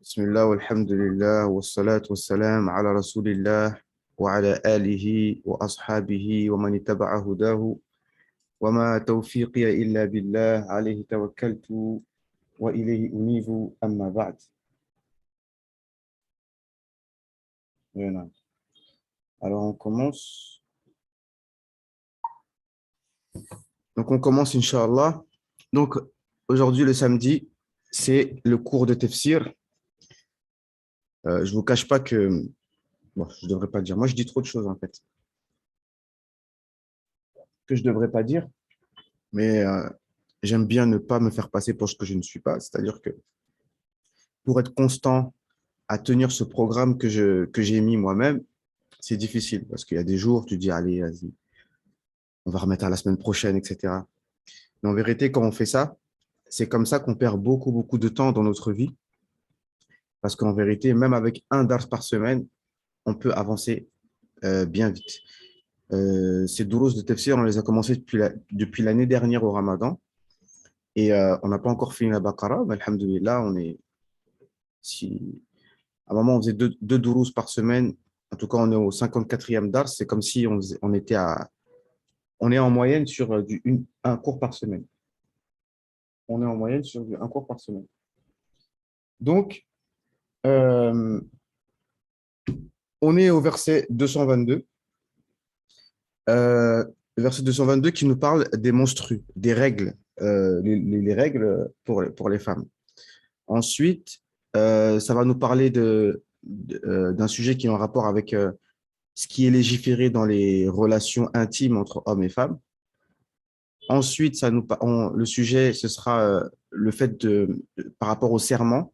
بسم الله والحمد لله والصلاة والسلام على رسول الله وعلى آله وأصحابه ومن اتبع هداه وما توفيقي إلا بالله عليه توكلت وإليه أنيب أما بعد. Voilà. Alors on commence. On commence, Inch'Allah. Donc aujourd'hui, le samedi, c'est le cours de tafsir. Je ne vous cache pas que, bon, je ne devrais pas dire, moi je dis trop de choses en fait, que je ne devrais pas dire, mais j'aime bien ne pas me faire passer pour ce que je ne suis pas. C'est-à-dire que pour être constant à tenir ce programme que j'ai mis moi-même, c'est difficile parce qu'il y a des jours, tu dis, allez, vas-y, on va remettre à la semaine prochaine, etc. Mais en vérité, quand on fait ça, c'est comme ça qu'on perd beaucoup, beaucoup de temps dans notre vie parce qu'en vérité, même avec un dars par semaine, on peut avancer bien vite. Ces douros de tafsir, on les a commencés depuis l'année dernière au Ramadan et on n'a pas encore fini la Baqara, mais alhamdoulilah, si, à un moment, on faisait deux douros par semaine. En tout cas, on est au 54e dars. C'est comme si on est en moyenne sur un cours par semaine. On est en moyenne sur un cours par semaine. Donc, euh, on est au verset 222. Le verset 222 qui nous parle des menstrues, des règles, les règles pour les femmes. Ensuite, ça va nous parler d'un sujet qui est en rapport avec ce qui est légiféré dans les relations intimes entre hommes et femmes. Ensuite, le sujet, ce sera le fait par rapport au serment,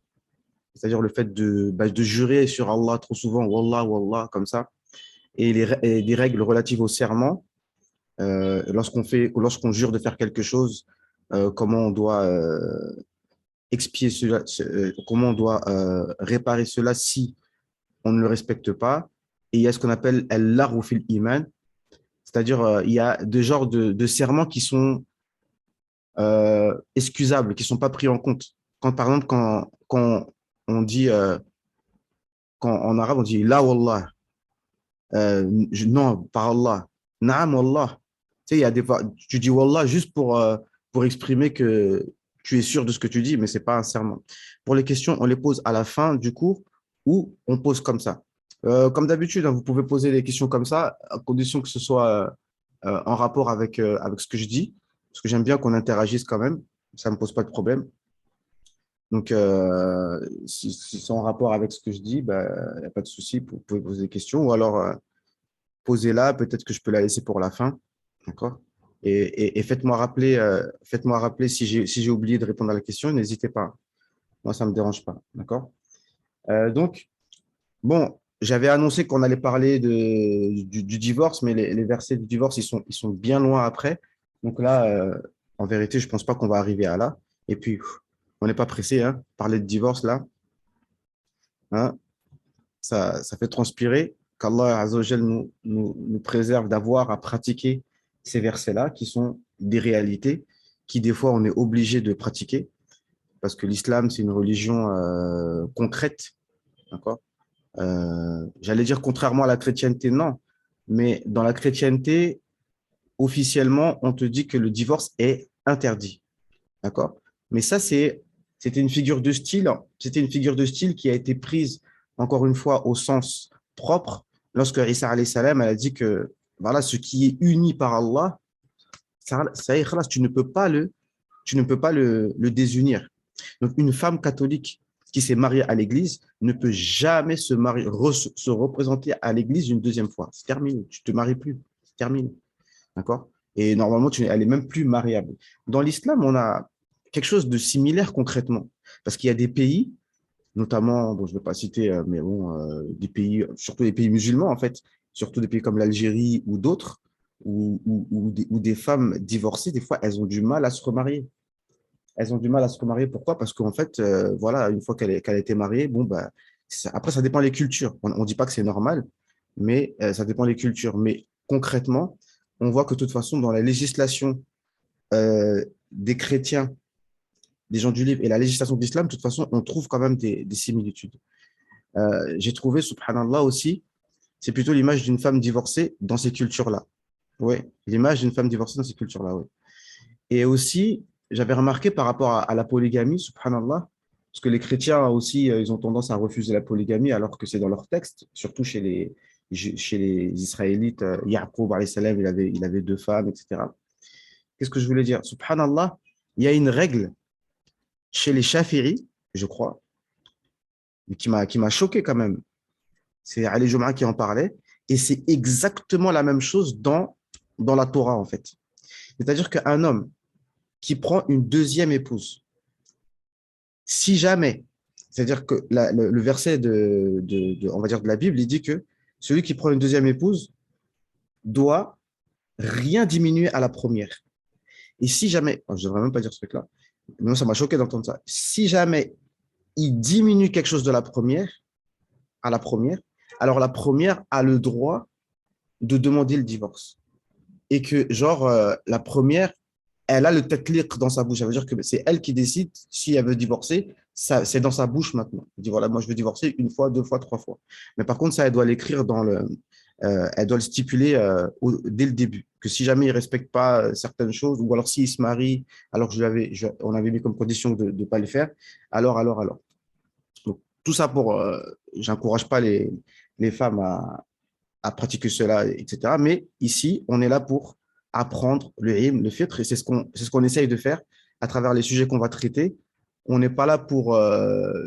c'est-à-dire le fait de jurer sur Allah trop souvent, Wallah, Wallah, comme ça, et des règles relatives au serment, lorsqu'on jure de faire quelque chose, comment on doit expier cela, comment on doit réparer cela si on ne le respecte pas. Et il y a ce qu'on appelle al-larwu fil iman, c'est-à-dire il y a deux genres de serments qui sont excusables, qui ne sont pas pris en compte. Par exemple, quand on dit, en arabe, on dit la wallah, non, par Allah, naam wallah. Tu sais, il y a des fois, tu dis wallah juste pour exprimer que tu es sûr de ce que tu dis, mais ce n'est pas un serment. Pour les questions, on les pose à la fin du cours ou on pose comme ça. Comme d'habitude, hein, vous pouvez poser des questions comme ça, à condition que ce soit en rapport avec ce que je dis, parce que j'aime bien qu'on interagisse quand même, ça ne me pose pas de problème. Donc, si c'est en rapport avec ce que je dis, il n'y a pas de souci, vous pouvez poser des questions, ou alors posez-la, peut-être que je peux la laisser pour la fin, d'accord? Et faites-moi rappeler si j'ai oublié de répondre à la question, n'hésitez pas. Moi, ça ne me dérange pas, d'accord? Donc, bon, j'avais annoncé qu'on allait parler du divorce, mais les versets du divorce, ils sont bien loin après. Donc là, en vérité, je ne pense pas qu'on va arriver à là. Et puis, on n'est pas pressé, hein. Parler de divorce, là, hein, ça fait transpirer qu'Allah Azza wa Jal nous préserve d'avoir à pratiquer ces versets-là, qui sont des réalités, qui des fois, on est obligé de pratiquer, parce que l'islam, c'est une religion concrète, d'accord? J'allais dire contrairement à la chrétienté, non. Mais dans la chrétienté, officiellement, on te dit que le divorce est interdit. D'accord? Mais ça, c'était une figure de style. C'était une figure de style qui a été prise, encore une fois, au sens propre, lorsque Isa alayhi salam, elle a dit que voilà, ce qui est uni par Allah, ça y est, khalas, tu ne peux pas le désunir. Donc, une femme catholique qui s'est mariée à l'église ne peut jamais se représenter à l'église une deuxième fois. C'est terminé. Tu ne te maries plus. C'est terminé. D'accord? Et normalement, elle est même plus mariable. Dans l'islam, on a quelque chose de similaire concrètement. Parce qu'il y a des pays, notamment, bon, je ne vais pas citer, mais bon, des pays, surtout des pays musulmans, en fait, surtout des pays comme l'Algérie ou d'autres, où des femmes divorcées, des fois, elles ont du mal à se remarier. Elles ont du mal à se remarier. Pourquoi? Parce qu'en fait, voilà, une fois qu'elle a été mariée, bon, bah, après, ça dépend des cultures. On ne dit pas que c'est normal, mais ça dépend des cultures. Mais concrètement, on voit que de toute façon, dans la législation des chrétiens des gens du livre et la législation de l'islam, de toute façon, on trouve quand même des similitudes. J'ai trouvé, subhanallah aussi, c'est plutôt l'image d'une femme divorcée dans ces cultures-là. Oui, l'image d'une femme divorcée dans ces cultures-là, oui. Et aussi, j'avais remarqué par rapport à la polygamie, subhanallah, parce que les chrétiens aussi, ils ont tendance à refuser la polygamie alors que c'est dans leur texte, surtout chez les Israélites. Yaqub, alayhi salam, il avait deux femmes, etc. Qu'est-ce que je voulais dire? Subhanallah, il y a une règle chez les Shafi'i, je crois, mais qui m'a choqué quand même. C'est Ali Jum'a qui en parlait, et c'est exactement la même chose dans la Torah, en fait. C'est-à-dire qu'un homme qui prend une deuxième épouse, si jamais, c'est-à-dire que le verset on va dire de la Bible, il dit que celui qui prend une deuxième épouse doit rien diminuer à la première. Et si jamais, je ne devrais même pas dire ce truc-là, mais moi, ça m'a choqué d'entendre ça. Si jamais il diminue quelque chose de la première, à la première, alors la première a le droit de demander le divorce. Et que, genre, la première, elle a le tatliq dans sa bouche. Ça veut dire que c'est elle qui décide si elle veut divorcer. Ça, c'est dans sa bouche maintenant. Elle dit, voilà, moi, je veux divorcer une fois, deux fois, trois fois. Mais par contre, ça, elle doit l'écrire elle doit le stipuler dès le début. Que si jamais il ne respecte pas certaines choses, ou alors s'il se marie, alors que on avait mis comme condition de ne pas le faire, alors. Donc, tout ça j'encourage pas les femmes à pratiquer cela, etc. Mais ici, on est là pour apprendre le ilm, le fiqh, et c'est ce qu'on essaye de faire à travers les sujets qu'on va traiter. On n'est pas là pour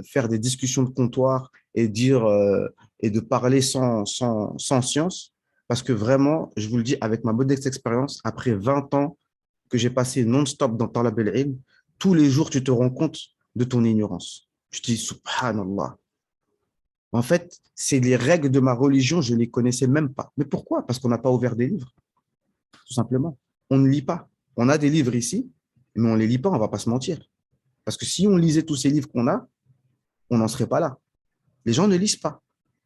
faire des discussions de comptoir et et de parler sans science, parce que vraiment, je vous le dis, avec ma modeste expérience, après 20 ans que j'ai passé non-stop dans Talab al-Ilm, tous les jours, tu te rends compte de ton ignorance. Je te dis, subhanallah. En fait, c'est les règles de ma religion, je ne les connaissais même pas. Mais pourquoi? Parce qu'on n'a pas ouvert des livres, tout simplement. On ne lit pas. On a des livres ici, mais on ne les lit pas, on ne va pas se mentir. Parce que si on lisait tous ces livres qu'on a, on n'en serait pas là. Les gens ne lisent pas.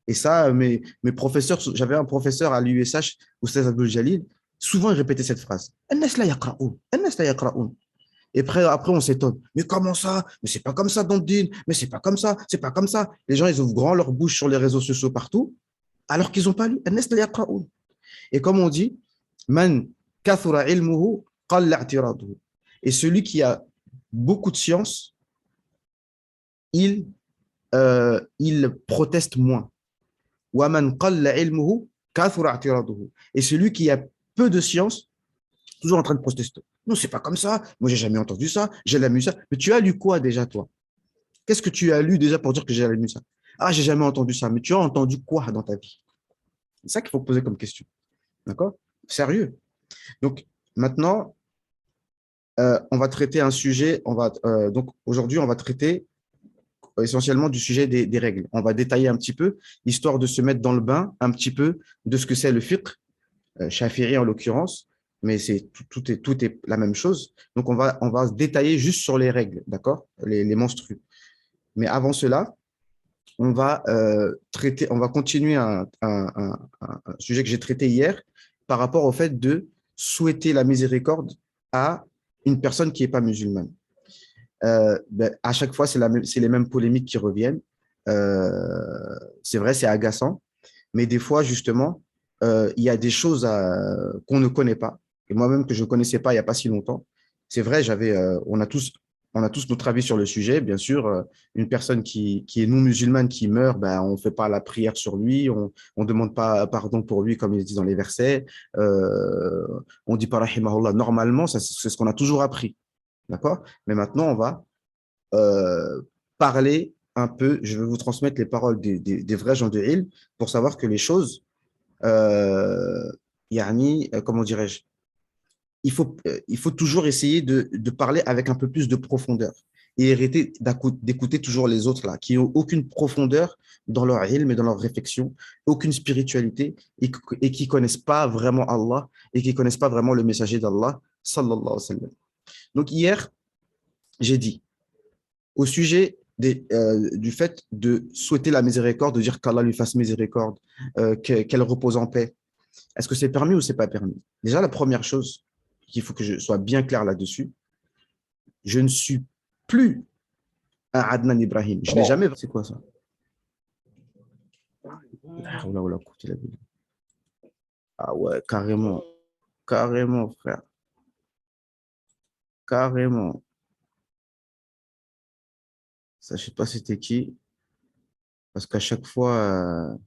Et ça, mes professeurs, j'avais un professeur à l'USH, Oustaz Abdul Jalil, souvent il répétait cette phrase. An-nas la yaqra'oun, an-nas la yaqra'oun. Et après, on s'étonne. Mais comment ça? Mais c'est pas comme ça dans le din. Mais c'est pas comme ça. C'est pas comme ça. Les gens, ils ouvrent grand leur bouche sur les réseaux sociaux partout, alors qu'ils n'ont pas lu. Et comme on dit, man kathura ilmuhu qalla i'tiraduhu. Et celui qui a beaucoup de science, il, il proteste moins. Wa man qalla ilmuhu kathura i'tiraduhu. Et celui qui a peu de science, toujours en train de protester. Non, c'est pas comme ça. Moi, j'ai jamais entendu ça. J'ai jamais lu ça. Mais tu as lu quoi déjà, toi? Qu'est-ce que tu as lu déjà pour dire que j'ai jamais lu ça? Ah, j'ai jamais entendu ça. Mais tu as entendu quoi dans ta vie? C'est ça qu'il faut poser comme question. D'accord? Sérieux. Donc, maintenant, on va traiter un sujet. Donc, aujourd'hui, on va traiter essentiellement du sujet des règles. On va détailler un petit peu, histoire de se mettre dans le bain un petit peu de ce que c'est le fiqh, Shafi'i en l'occurrence, mais tout est la même chose. Donc, on va se détailler juste sur les règles, d'accord? Les menstrues. Mais avant cela, on va continuer un sujet que j'ai traité hier par rapport au fait de souhaiter la miséricorde à une personne qui n'est pas musulmane. À chaque fois, c'est les mêmes polémiques qui reviennent. C'est vrai, c'est agaçant, mais des fois, justement, il y a des choses qu'on ne connaît pas, et moi-même que je ne connaissais pas il n'y a pas si longtemps. C'est vrai, on a tous notre avis sur le sujet. Bien sûr, une personne qui est non musulmane qui meurt, ben, on ne fait pas la prière sur lui, on ne demande pas pardon pour lui, comme il dit dans les versets. On dit pas rahimahullah. Normalement, c'est ce qu'on a toujours appris. D'accord? Mais maintenant, on va euh, parler un peu, je vais vous transmettre les paroles des vrais gens de Hill pour savoir que les choses, comment dirais-je, il faut toujours essayer de parler avec un peu plus de profondeur et arrêter d'écouter toujours les autres là, qui n'ont aucune profondeur dans leur ilm et dans leur réflexion, aucune spiritualité et qui ne connaissent pas vraiment Allah et qui ne connaissent pas vraiment le messager d'Allah, sallallahu alayhi wa sallam. Donc hier, j'ai dit, au sujet du fait de souhaiter la miséricorde, de dire qu'Allah lui fasse miséricorde, qu'elle repose en paix, est-ce que c'est permis ou c'est pas permis? Déjà, la première chose qu'il faut que je sois bien clair là-dessus, je ne suis plus un Adnan Ibrahim. Je ne l'ai jamais. C'est quoi ça? Ah ouais, carrément. Carrément, frère. Carrément. Ça, je ne sais pas c'était qui. Parce qu'à chaque fois,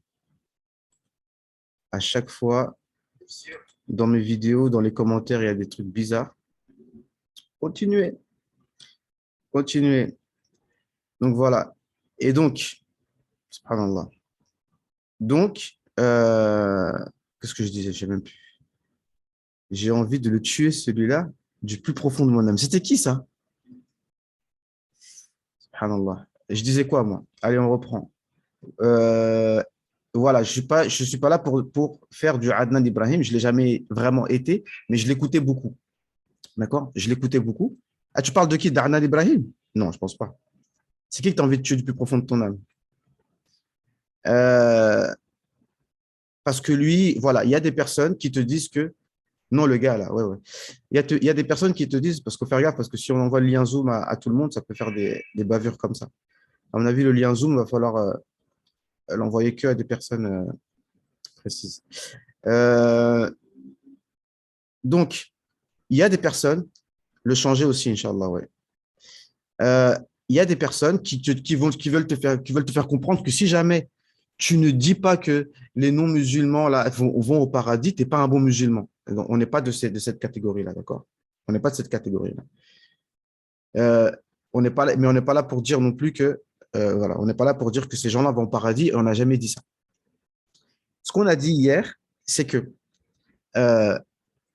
dans mes vidéos, dans les commentaires, il y a des trucs bizarres. Continuez, continuez. Donc voilà. Et donc, subhanallah. Donc, qu'est-ce que je disais? Je sais même plus. J'ai envie de le tuer, celui-là, du plus profond de mon âme. C'était qui ça? Subhanallah. Je disais quoi, moi? Allez, on reprend. Euh, voilà, je suis pas là pour faire du Adnan Ibrahim. Je l'ai jamais vraiment été, mais je l'écoutais beaucoup. D'accord? Je l'écoutais beaucoup. Ah, tu parles de qui? D'Adnan Ibrahim? Non, je pense pas. C'est qui que tu as envie de tuer du plus profond de ton âme? Euh, Parce que lui, voilà, il y a des personnes qui te disent que non, le gars là, ouais, ouais. Il y a des personnes qui te disent, parce qu'il faut faire gaffe, parce que si on envoie le lien Zoom à tout le monde, ça peut faire des bavures comme ça. À mon avis, le lien Zoom, il va falloir l'envoyer que à des personnes précises. Euh, donc, il y a des personnes, le changer aussi, Inch'Allah, ouais. Il y a des personnes qui veulent te faire comprendre que si jamais tu ne dis pas que les non-musulmans là, vont au paradis, tu n'es pas un bon musulman. Donc, on n'est pas de cette catégorie-là, d'accord? On n'est pas de cette catégorie-là. Euh, on n'est pas là, mais on n'est pas là pour dire non plus que, voilà, on n'est pas là pour dire que ces gens-là vont au paradis et on n'a jamais dit ça. Ce qu'on a dit hier, c'est que euh,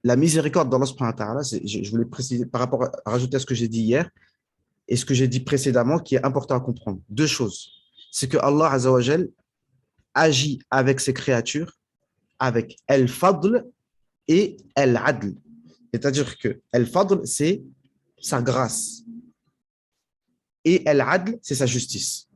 la miséricorde d'Allah subhanahu wa ta'ala, je voulais préciser par rapport à rajouter à ce que j'ai dit hier et ce que j'ai dit précédemment qui est important à comprendre. Deux choses. C'est que Allah Azzawajal agit avec ses créatures avec El-Fadl et El-Adl. C'est-à-dire que El-Fadl, c'est sa grâce et El-Adl, c'est sa justice.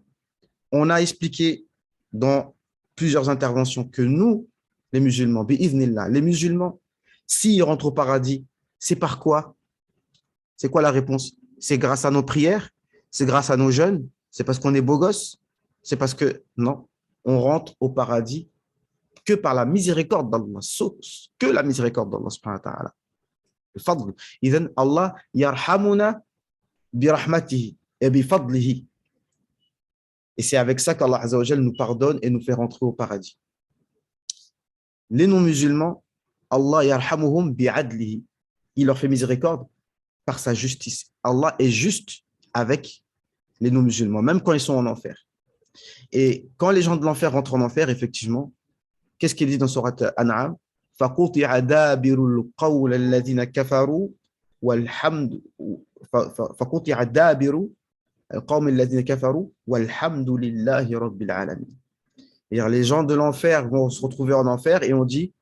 On a expliqué dans plusieurs interventions que nous, les musulmans, les musulmans, s'ils rentrent au paradis, c'est par quoi? C'est quoi la réponse? C'est grâce à nos prières? C'est grâce à nos jeûnes? C'est parce qu'on est beau gosse? C'est parce que, non, on rentre au paradis que par la miséricorde d'Allah, que la miséricorde d'Allah subhanahu wa ta'ala. Le fadl. Idhan Allah yarhamuna bi rahmatihi et bi fadlihi. Et c'est avec ça qu'Allah Azza wa Jal nous pardonne et nous fait rentrer au paradis. Les non-musulmans, Allah yarhamuhum bi adlihi. Il leur fait miséricorde par sa justice. Allah est juste avec les non-musulmans, même quand ils sont en enfer. Et quand les gens de l'enfer rentrent en enfer, effectivement, qu'est-ce qu'il dit dans Surat An'am? فَقُطِعَ دَابِرُ الْقَوْلَ الَّذِينَ كَفَرُوا وَالْحَمْدُ فَقُطِعَ دَابِرُ الْقَوْمِ الَّذِينَ كَفَرُوا وَالْحَمْدُ لِلَّهِ رَبِّ الْعَالَمِينَ. Les gens de l'enfer vont se retrouver en enfer et on dit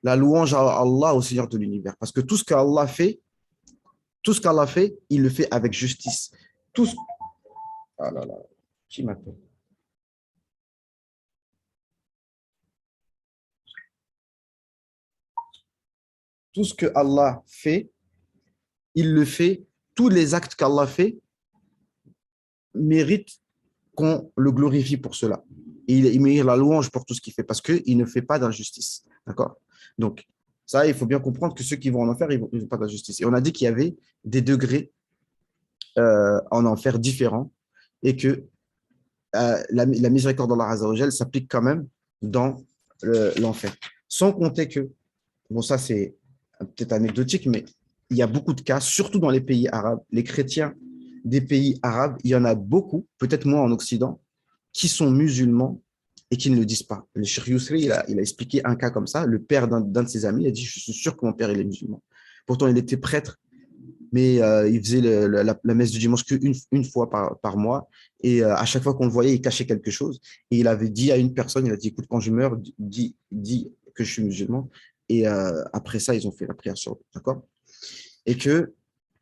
la louange à Allah, au Seigneur de l'univers. Parce que tout ce qu'Allah fait, il le fait avec justice. Tout ce... Ah là là, qui m'appelle? Tout ce que Allah fait, il le fait, tous les actes qu'Allah fait méritent qu'on le glorifie pour cela. Et il mérite la louange pour tout ce qu'il fait parce qu'il ne fait pas d'injustice. D'accord? Donc, ça, il faut bien comprendre que ceux qui vont en enfer, ils ne font pas d'injustice. Et on a dit qu'il y avait des degrés en enfer différents et que la miséricorde d'Allah Azzawajal s'applique quand même dans l'enfer. Sans compter que, bon, ça c'est peut-être anecdotique, mais il y a beaucoup de cas, surtout dans les pays arabes, les chrétiens des pays arabes, il y en a beaucoup, peut-être moins en Occident, qui sont musulmans et qui ne le disent pas. Le Cheikh Yousri, il a expliqué un cas comme ça. Le père d'un de ses amis a dit, je suis sûr que mon père il est musulman. Pourtant, il était prêtre, mais il faisait la messe du dimanche qu'une fois par mois. Et à chaque fois qu'on le voyait, il cachait quelque chose. Et il avait dit à une personne, il a dit, écoute, quand je meurs, dis que je suis musulman. Et après ça, ils ont fait la prière sur lui. D'accord? Et que,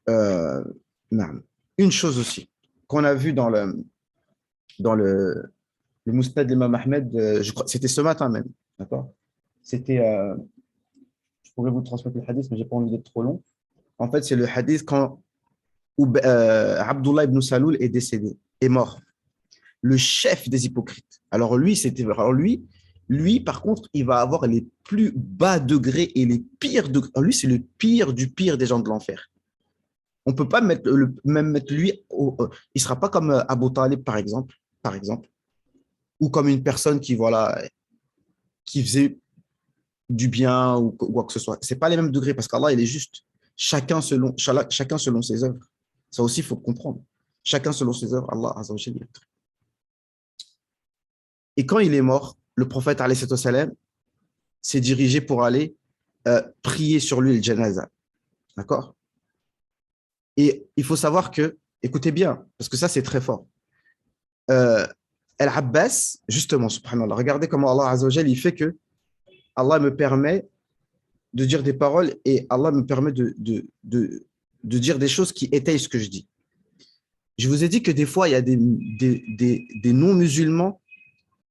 euh, une chose aussi, qu'on a vu dans le Mousnad de l'imam Ahmed, je crois, c'était ce matin même. D'accord? C'était, je pourrais vous transmettre le hadith, mais j'ai pas envie d'être trop long. En fait, c'est le hadith quand Abdullah ibn Saloul est décédé, est mort. Le chef des hypocrites. Alors lui, par contre, il va avoir les plus bas degrés et les pires degrés. Alors lui, c'est le pire du pire des gens de l'enfer. On ne peut pas même mettre lui, il ne sera pas comme Abu Talib, par exemple, ou comme une personne qui, voilà, qui faisait du bien ou quoi que ce soit. Ce n'est pas les mêmes degrés parce qu'Allah, il est juste. Chacun selon ses œuvres. Ça aussi, il faut comprendre. Chacun selon ses œuvres, Allah Azza wa Jalla. Et quand il est mort, le prophète alayhi salam s'est dirigé pour aller prier sur lui le janaza. D'accord? Et il faut savoir que, écoutez bien, parce que ça c'est très fort. Al-Abbas, justement, subhanallah, regardez comment Allah Azza wa Jalla, il fait que Allah me permet de dire des paroles et Allah me permet de dire des choses qui étayent ce que je dis. Je vous ai dit que des fois, il y a des non-musulmans,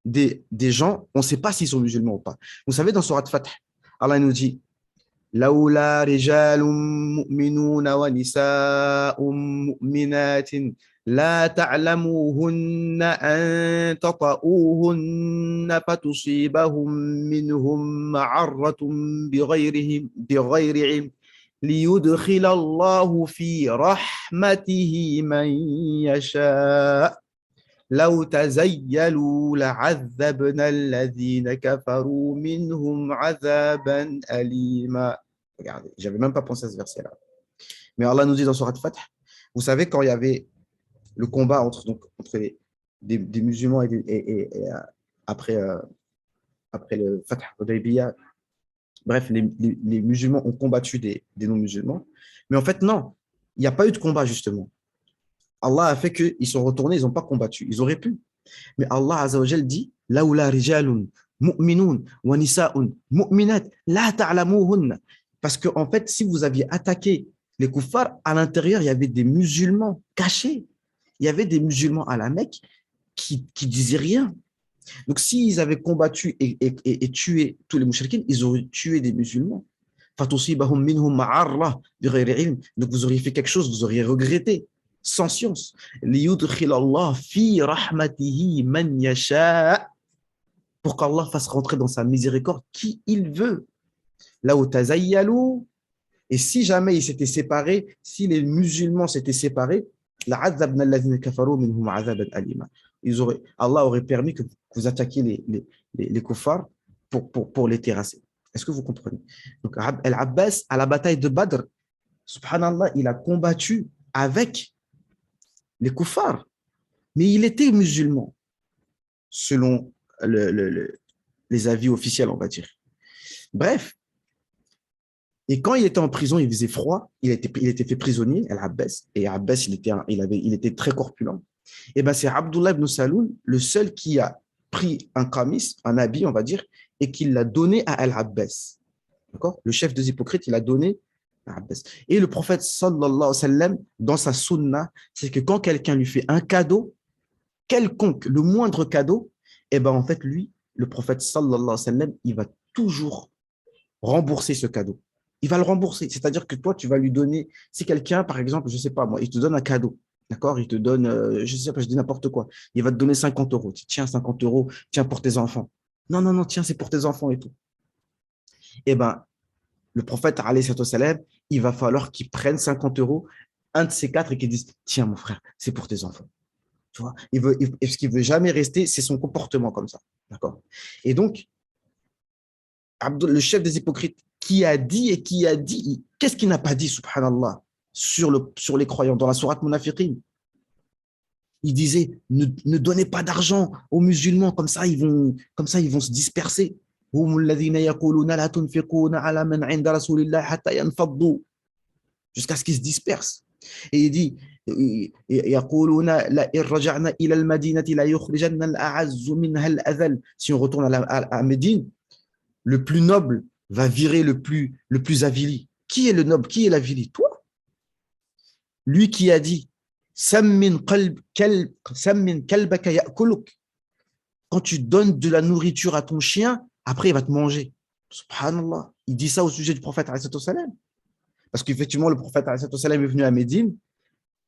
des gens, on ne sait pas s'ils sont musulmans ou pas. Vous savez, dans Surat Fath, Allah nous dit لولا رجال مؤمنون ونساء مؤمنات لا تعلموهن أن تطؤوهن فتصيبهم منهم معرة بغير علم ليدخل الله في رحمته من يشاء لو تزيلوا لعذبنا الذين كفروا منهم عذابا أليما. Regardez, j'avais même pas pensé à ce verset-là. Mais Allah nous dit dans Surat Fath, vous savez, quand il y avait le combat entre des musulmans et après, après le Fath Hudaybiyah, bref, les musulmans ont combattu des non-musulmans. Mais en fait, non, il n'y a pas eu de combat, justement. Allah a fait qu'ils sont retournés, ils n'ont pas combattu. Ils auraient pu. Mais Allah Azza wa Jal dit Laoula rijalun mu'minun wa nisa'un mu'minat la ta'lamuhunna. Parce qu'en fait, si vous aviez attaqué les kuffars, à l'intérieur, il y avait des musulmans cachés. Il y avait des musulmans à la Mecque qui disaient rien. Donc, s'ils avaient combattu et tué tous les mouchriquins, ils auraient tué des musulmans. Fatusibahum minhum ma'arra bighayri ilm. Donc, vous auriez fait quelque chose, vous auriez regretté. Sans science. Pour qu'Allah fasse rentrer dans sa miséricorde qui il veut. Là où tazayyalou, et si jamais ils s'étaient séparés, si les musulmans s'étaient séparés, Allah aurait permis que vous attaquiez les kuffars pour les terrasser. Est-ce que vous comprenez? Donc, Al-Abbas, à la bataille de Badr, subhanallah, il a combattu avec les kuffars. Mais il était musulman, selon les avis officiels, on va dire. Bref. Et quand il était en prison, il faisait froid, il était fait prisonnier, Al-Abbas, et Abbas, il était très corpulent. Et ben c'est Abdullah ibn Saloul, le seul qui a pris un qamis, un habit, on va dire, et qui l'a donné à Al-Abbas. D'accord? Le chef des hypocrites, il a donné à Abbas. Et le prophète, sallallahu alayhi wa sallam, dans sa sunna, c'est que quand quelqu'un lui fait un cadeau, quelconque, le moindre cadeau, et ben en fait, lui, le prophète, sallallahu alayhi wa sallam, il va toujours rembourser ce cadeau. Il va le rembourser. C'est-à-dire que toi, tu vas lui donner, si quelqu'un, par exemple, je ne sais pas moi, il te donne un cadeau, d'accord? Il te donne, je ne sais pas, je dis n'importe quoi. Il va te donner 50 euros. Tiens, 50 euros, tiens, pour tes enfants. Non, non, non, tiens, c'est pour tes enfants et tout. Eh bien, le prophète, alayhi salam, il va falloir qu'il prenne 50 euros, un de ces quatre, et qu'il dise, tiens, mon frère, c'est pour tes enfants. Tu vois, ce qu'il ne veut jamais rester, c'est son comportement comme ça. D'accord? Et donc, le chef des hypocrites, qui a dit, qu'est-ce qu'il n'a pas dit, subhanallah, sur les croyants, dans la sourate Munafiqin? Il disait, ne donnez pas d'argent aux musulmans, comme ça ils vont se disperser. Jusqu'à ce qu'ils se dispersent. Et il dit, si on retourne à Médine, le plus noble va virer le plus avili. Qui est le noble? Qui est l'avili? Toi. Lui qui a dit quand tu donnes de la nourriture à ton chien, après il va te manger. Subhanallah. Il dit ça au sujet du prophète alayhi salam. Parce qu'effectivement, le prophète alayhi salam est venu à Médine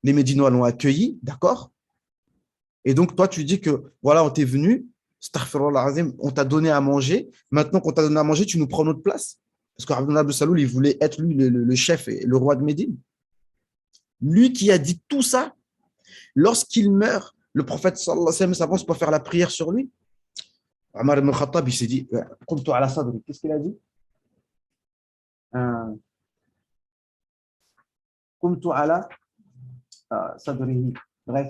Les Médinois l'ont accueilli, d'accord? Et donc, toi, tu dis que, voilà, on t'est venu, astaghfirullah al-azim, on t'a donné à manger. Maintenant qu'on t'a donné à manger, tu nous prends notre place. Parce qu'Abdullah ibn Saloul, il voulait être, lui, le chef et le roi de Médine. Lui qui a dit tout ça, lorsqu'il meurt, le prophète, sallallahu alayhi wa sallam, s'avance pour faire la prière sur lui. Omar ibn Khattab, il s'est dit, Qumtu ala sadri. Qu'est-ce qu'il a dit? Qumtu ala sadrihi. Bref,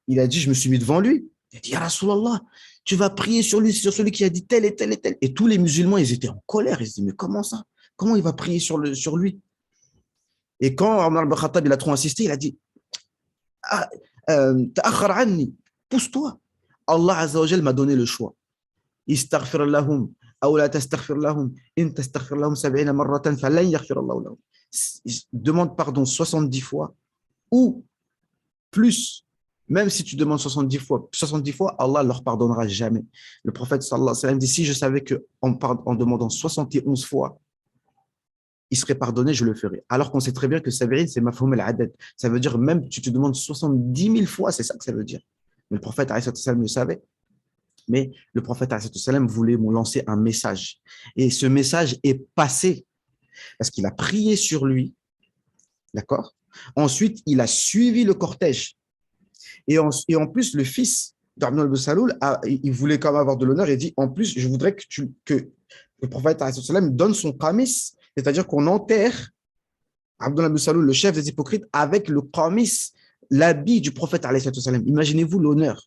il a dit, je me suis mis devant lui. Il a dit, Ya Rasulallah, tu vas prier sur lui, sur celui qui a dit tel et tel et tel. Et tous les musulmans, ils étaient en colère. Ils se disent, mais comment ça? Comment il va prier sur lui? Et quand Omar ibn Khattab, il a trop insisté, il a dit, ta'akhar anni, pousse-toi. Allah Azza wa Jal m'a donné le choix. Istaghfir lahum, ou la tastaghfir lahum, in tastaghfir lahum 70 marratan, falan yaghfir Allah lahum. Demande pardon 70 fois ou plus. Même si tu demandes 70 fois, Allah ne leur pardonnera jamais. Le prophète sallallahu alayhi wa sallam dit, si je savais qu'en demandant 71 fois, il serait pardonné, je le ferais. Alors qu'on sait très bien que Sab'in, c'est mafhoum al-adad. Ça veut dire même tu te demandes 70 000 fois, c'est ça que ça veut dire. Mais le prophète alayhi wa sallam le savait. Mais le prophète alayhi wa sallam voulait nous lancer un message. Et ce message est passé parce qu'il a prié sur lui. D'accord? Ensuite, il a suivi le cortège. Et en plus, le fils d'Abdullah ibn Saloul, il voulait quand même avoir de l'honneur et dit, en plus, je voudrais que le prophète donne son qamis, c'est-à-dire qu'on enterre Abdullah ibn Saloul, le chef des hypocrites, avec le qamis, l'habit du prophète. Imaginez-vous l'honneur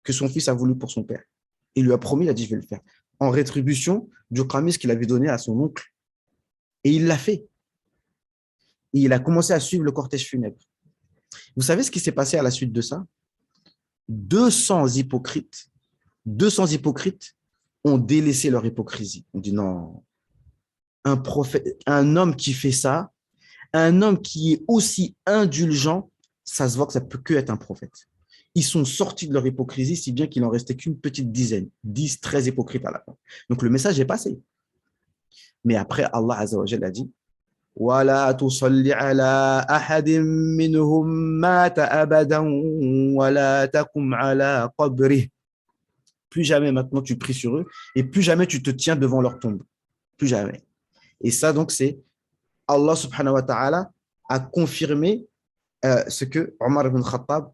que son fils a voulu pour son père. Il lui a promis, il a dit, je vais le faire, en rétribution du qamis qu'il avait donné à son oncle. Et il l'a fait. Et il a commencé à suivre le cortège funèbre. Vous savez ce qui s'est passé à la suite de ça? 200 hypocrites, 200 hypocrites ont délaissé leur hypocrisie. On dit non, un prophète, un homme qui fait ça, un homme qui est aussi indulgent, ça se voit que ça peut que être un prophète. Ils sont sortis de leur hypocrisie, si bien qu'il en restait qu'une petite dizaine, 10, 13 hypocrites à la fin. Donc le message est passé. Mais après, Allah Azza wa Jalla a dit, ولا تصل على أحد منهم مات أبدا ولا تقم على قبره. Plus jamais maintenant tu pries sur eux et plus jamais tu te tiens devant leur tombe. Plus jamais. Et ça donc c'est Allah subhanahu wa ta'ala a confirmé ce que Omar ibn Khattab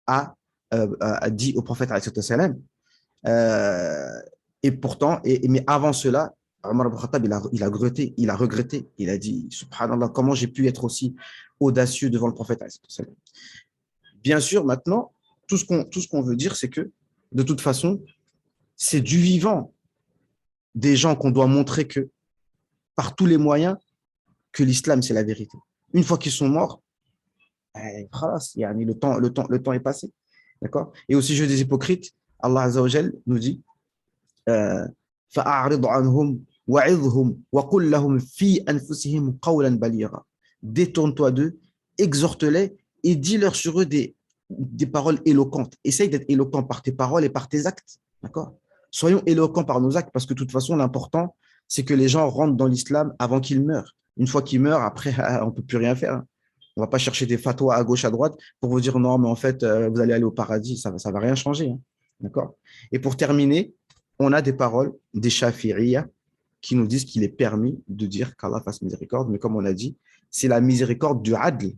a dit au prophète alayhi salam. Et pourtant, mais avant cela, Omar ibn Khattab, il a regretté, il a dit, subhanallah, comment j'ai pu être aussi audacieux devant le prophète. Bien sûr, maintenant, tout ce qu'on veut dire, c'est que, de toute façon, c'est du vivant des gens qu'on doit montrer que, par tous les moyens, que l'islam, c'est la vérité. Une fois qu'ils sont morts, le temps est passé. D'accord? Et au sujet des hypocrites, Allah Azza wa Jal nous dit, فأعرض عنهم وعظهم وقل لهم في أنفسهم قولا بليغا. Détourne-toi d'eux, exhorte-les et dis-leur sur eux des paroles éloquentes. Essaye d'être éloquent par tes paroles et par tes actes. D'accord? Soyons éloquents par nos actes parce que de toute façon, l'important, c'est que les gens rentrent dans l'islam avant qu'ils meurent. Une fois qu'ils meurent, après, on ne peut plus rien faire. On ne va pas chercher des fatwas à gauche, à droite pour vous dire non, mais en fait, vous allez aller au paradis. Ça va rien changer. Hein. D'accord? Et pour terminer, on a des paroles des Shafi'iyya qui nous disent qu'il est permis de dire qu'Allah fasse miséricorde, mais comme on a dit, c'est la miséricorde du adl,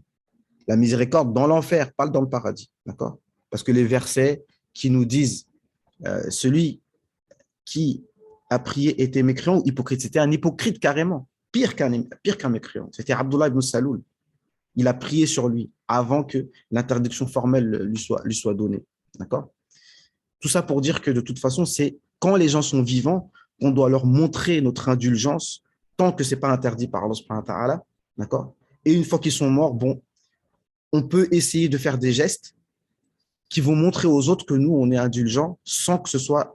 la miséricorde dans l'enfer, pas dans le paradis. D'accord? Parce que les versets qui nous disent celui qui a prié était mécréant ou hypocrite, c'était un hypocrite carrément, pire qu'un mécréant. C'était Abdullah ibn Saloul. Il a prié sur lui avant que l'interdiction formelle lui soit donnée. D'accord? Tout ça pour dire que de toute façon, c'est quand les gens sont vivants, on doit leur montrer notre indulgence tant que ce n'est pas interdit par Allah subhanahu wa ta'ala. D'accord? Et une fois qu'ils sont morts, bon, on peut essayer de faire des gestes qui vont montrer aux autres que nous, on est indulgents sans que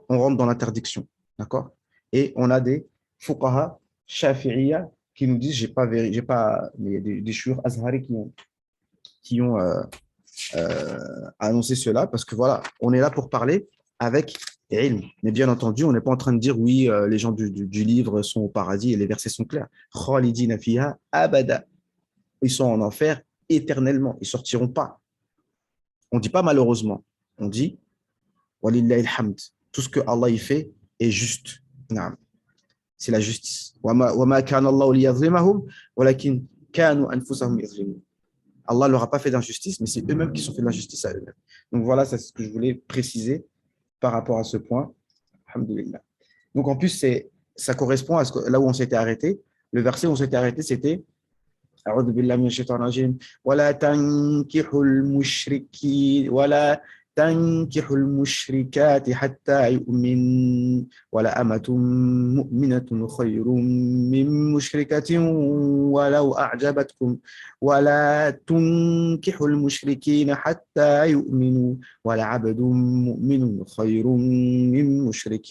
on rentre dans l'interdiction. D'accord? Et on a des fuqaha shafi'iyya qui nous disent, mais il y a des chouïrs azhari qui ont annoncer cela parce que voilà, on est là pour parler avec ilm. Mais bien entendu, on n'est pas en train de dire oui, les gens du livre sont au paradis et les versets sont clairs. Khalidina fiha abada. Ils sont en enfer éternellement. Ils ne sortiront pas. On ne dit pas malheureusement. On dit Walillahi alhamd. Tout ce que Allah y fait est juste. Naam. C'est la justice. وَمَا كَانَ اللَّهُ لِيَظْلِمَهُمْ وَلَكِنْ كَانُوا أَنفُسَهُمْ يَظْلِمُونَ. Allah ne leur a pas fait d'injustice, mais c'est eux-mêmes qui sont fait de l'injustice à eux-mêmes. Donc voilà, c'est ce que je voulais préciser par rapport à ce point. Alhamdulillah. Donc en plus, ça correspond à là où on s'était arrêté. Le verset où on s'était arrêté, c'était أعوذ بالله من الشيطان الرجيم ولا تنكحوا المشركين ولا تنكحوا المشركات حتى يؤمن ولا أمة مؤمنة خير من مشركة ولو أعجبتكم ولا تنكحوا المشركين حتى يؤمنوا ولا عبد مؤمن خير من مشرك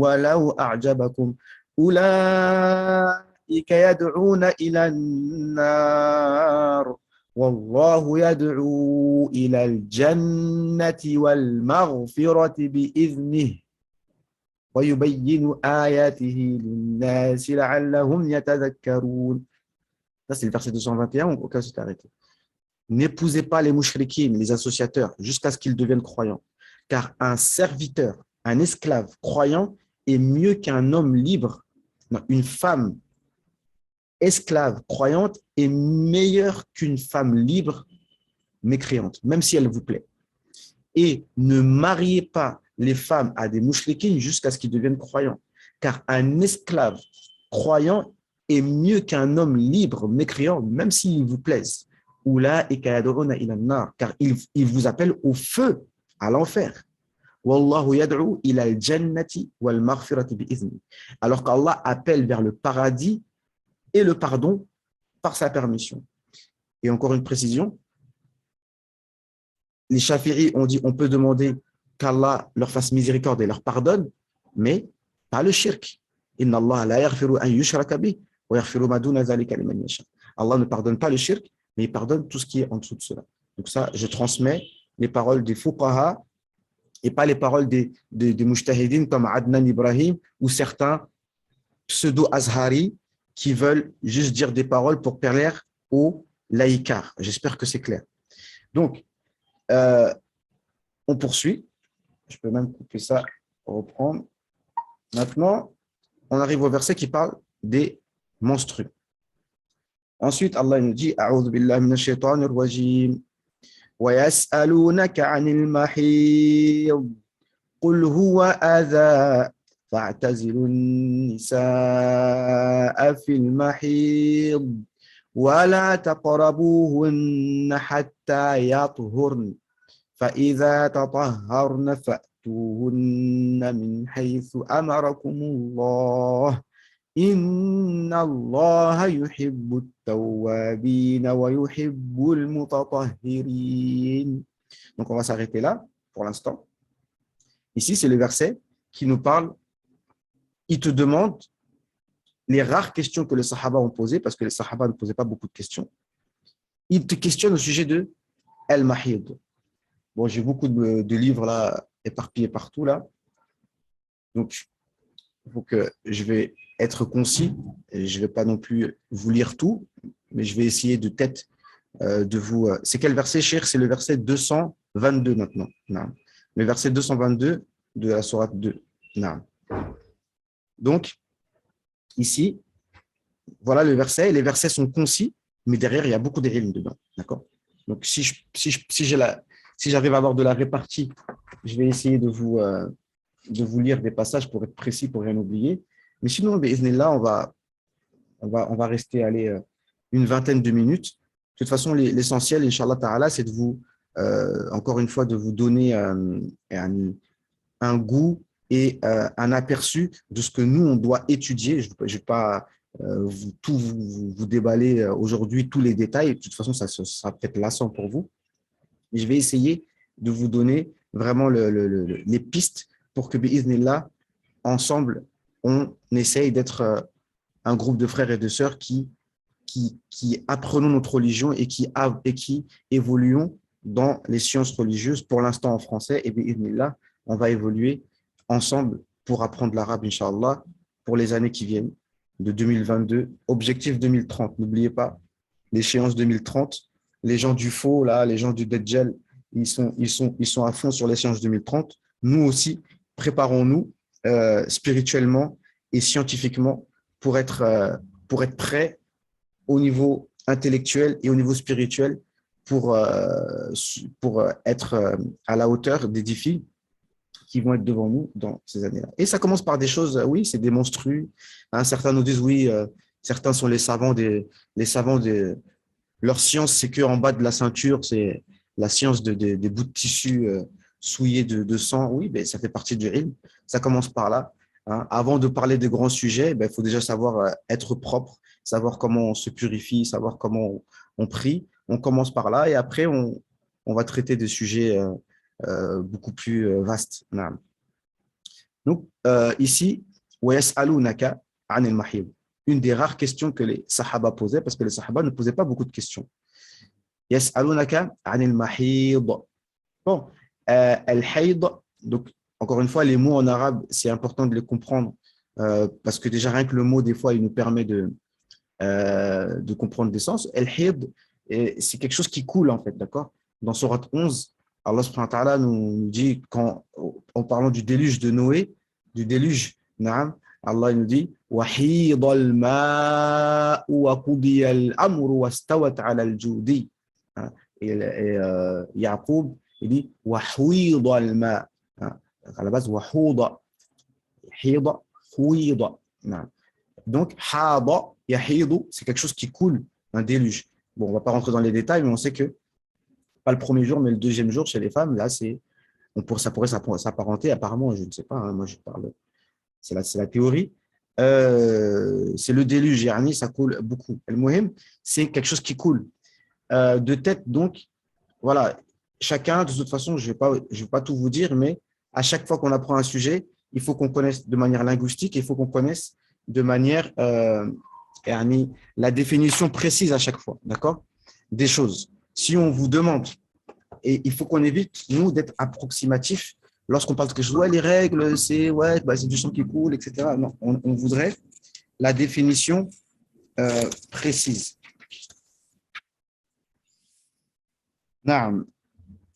ولو أعجبكم أولئك يدعون إلى النار والله يدعو إلى الجنة والمغفرة بإذنه ويبين آياته للناس لعلهم يتذكرون. Ça, c'est le verset 221 auquel c'est arrêté. N'épousez pas les mouchrikines, les associateurs, jusqu'à ce qu'ils deviennent croyants. Car un serviteur, un esclave croyant est mieux qu'un homme libre. Non, une femme esclave croyante est meilleure qu'une femme libre mécréante, même si elle vous plaît. Et ne mariez pas les femmes à des mouchrikines jusqu'à ce qu'ils deviennent croyants. Car un esclave croyant est mieux qu'un homme libre mécréant, même s'il vous plaise. Car il vous appelle au feu, à l'enfer. Alors qu'Allah appelle vers le paradis et le pardon par sa permission. Et encore une précision, les Shafi'i ont dit on peut demander qu'Allah leur fasse miséricorde et leur pardonne, mais pas le shirk. Inna Allah la yaghfiru an yushraka bih wa yaghfiru ma duna dhalika liman yasha. Allah ne pardonne pas le shirk, mais il pardonne tout ce qui est en dessous de cela. Donc ça, je transmets les paroles des fuqaha et pas les paroles des mujtahidines comme Adnan Ibrahim ou certains pseudo-azhari qui veulent juste dire des paroles pour plaire aux laïcars. J'espère que c'est clair. Donc, on poursuit. Je peux même couper ça, reprendre. Maintenant, on arrive au verset qui parle des menstrues. Ensuite, Allah nous dit A'udhu billahi minash shaitanir rajim wa yas'alunaka 'anil mahid qul huwa adha fa'tazilu an-nisaa fil mahid wa la taqrabuhunna hatta yathhurna فإذا تطهرن فأتوهن من حيث أمركم الله إن الله يحب التوابين ويحب المتطهرين. Donc on va s'arrêter là pour l'instant. Ici c'est le verset qui nous parle, il te demande les rares questions que les Sahaba ont posées, parce que les Sahaba ne posaient pas beaucoup de questions. Il te questionne au sujet de Al-Mahid. Bon, j'ai beaucoup de livres là éparpillés partout là. Donc, je vais être concis. Et je ne vais pas non plus vous lire tout, mais je vais essayer de tête de vous. C'est quel verset, Cheikh? C'est le verset 222 maintenant. Non. Le verset 222 de la sourate 2. Non. Donc, ici, voilà le verset. Les versets sont concis, mais derrière, il y a beaucoup d'ilm dedans. D'accord? Donc, si j'arrive à avoir de la répartie, je vais essayer de vous lire des passages pour être précis, pour rien oublier. Mais sinon, bi'iznillah, on va rester une vingtaine de minutes. De toute façon, l'essentiel, Inch'Allah Ta'ala, c'est de vous, encore une fois, de vous donner un goût et un aperçu de ce que nous, on doit étudier. Je ne vais pas vous déballer aujourd'hui tous les détails. De toute façon, ça sera peut-être lassant pour vous. Je vais essayer de vous donner vraiment les pistes pour que, bi'iznillah, ensemble, on essaye d'être un groupe de frères et de sœurs qui apprenons notre religion et qui évoluons dans les sciences religieuses, pour l'instant en français, et bi'iznillah, on va évoluer ensemble pour apprendre l'arabe, Inch'Allah, pour les années qui viennent, de 2022, objectif 2030. N'oubliez pas, l'échéance 2030, les gens du faux, là, les gens du Dajjal, ils sont à fond sur l'échéance 2030. Nous aussi, préparons-nous spirituellement et scientifiquement pour être prêts au niveau intellectuel et au niveau spirituel pour être à la hauteur des défis qui vont être devant nous dans ces années-là. Et ça commence par des choses, oui, c'est des monstrues. Hein, certains nous disent, oui, certains sont les savants des, leur science, c'est qu'en bas de la ceinture, c'est la science des bouts de tissu souillés de sang. Oui, ben, ça fait partie du ilm. Ça commence par là. Hein. Avant de parler des grands sujets, ben, il faut déjà savoir être propre, savoir comment on se purifie, savoir comment on prie. On commence par là et après, on va traiter des sujets beaucoup plus vastes. Naam. Donc, ici, وَيَسْأَلُونَكَ عَنِ الْمَحِيضِ. Une des rares questions que les Sahaba posaient, parce que les Sahaba ne posaient pas beaucoup de questions. يَسْأَلُونَكَ عَنِ الْمَحِيضِ. Bon, al-hayd, donc encore une fois, les mots en arabe, c'est important de les comprendre, parce que déjà rien que le mot, des fois, il nous permet de comprendre des sens. Al-hayd, c'est quelque chose qui coule, en fait, d'accord? Dans Surat 11, Allah subhanahu wa ta'ala nous dit, en parlant du déluge de Noé, du déluge, naam, Allah nous dit وَحِيضَ الْمَاءُ وَقُضِيَ الْأَمْرُ وَاسْتَوَتْ عَلَى الْجُودِ. Et Yaqub, il dit وَحُيضَ الْمَاءُ. À la base, وَحُوضَ. حِيضَ, حُويض. Donc, حَاضَ, يَحِيضُ, c'est quelque chose qui coule, un déluge. Bon, on ne va pas rentrer dans les détails, mais on sait que, pas le premier jour, mais le deuxième jour chez les femmes, là, ça pourrait s'apparenter, apparemment, je ne sais pas, hein, moi je parle, c'est la théorie, c'est le déluge, yani, ça coule beaucoup. Le muhim, c'est quelque chose qui coule. De tête, donc, voilà, chacun, de toute façon, je vais pas tout vous dire, mais à chaque fois qu'on apprend un sujet, il faut qu'on connaisse de manière linguistique, il faut qu'on connaisse de manière, yani, la définition précise à chaque fois, d'accord, des choses. Si on vous demande, et il faut qu'on évite, nous, d'être approximatifs lorsqu'on parle de quelque chose. Ouais, les règles, c'est du sang qui coule, etc. Non, on voudrait la définition précise. نعم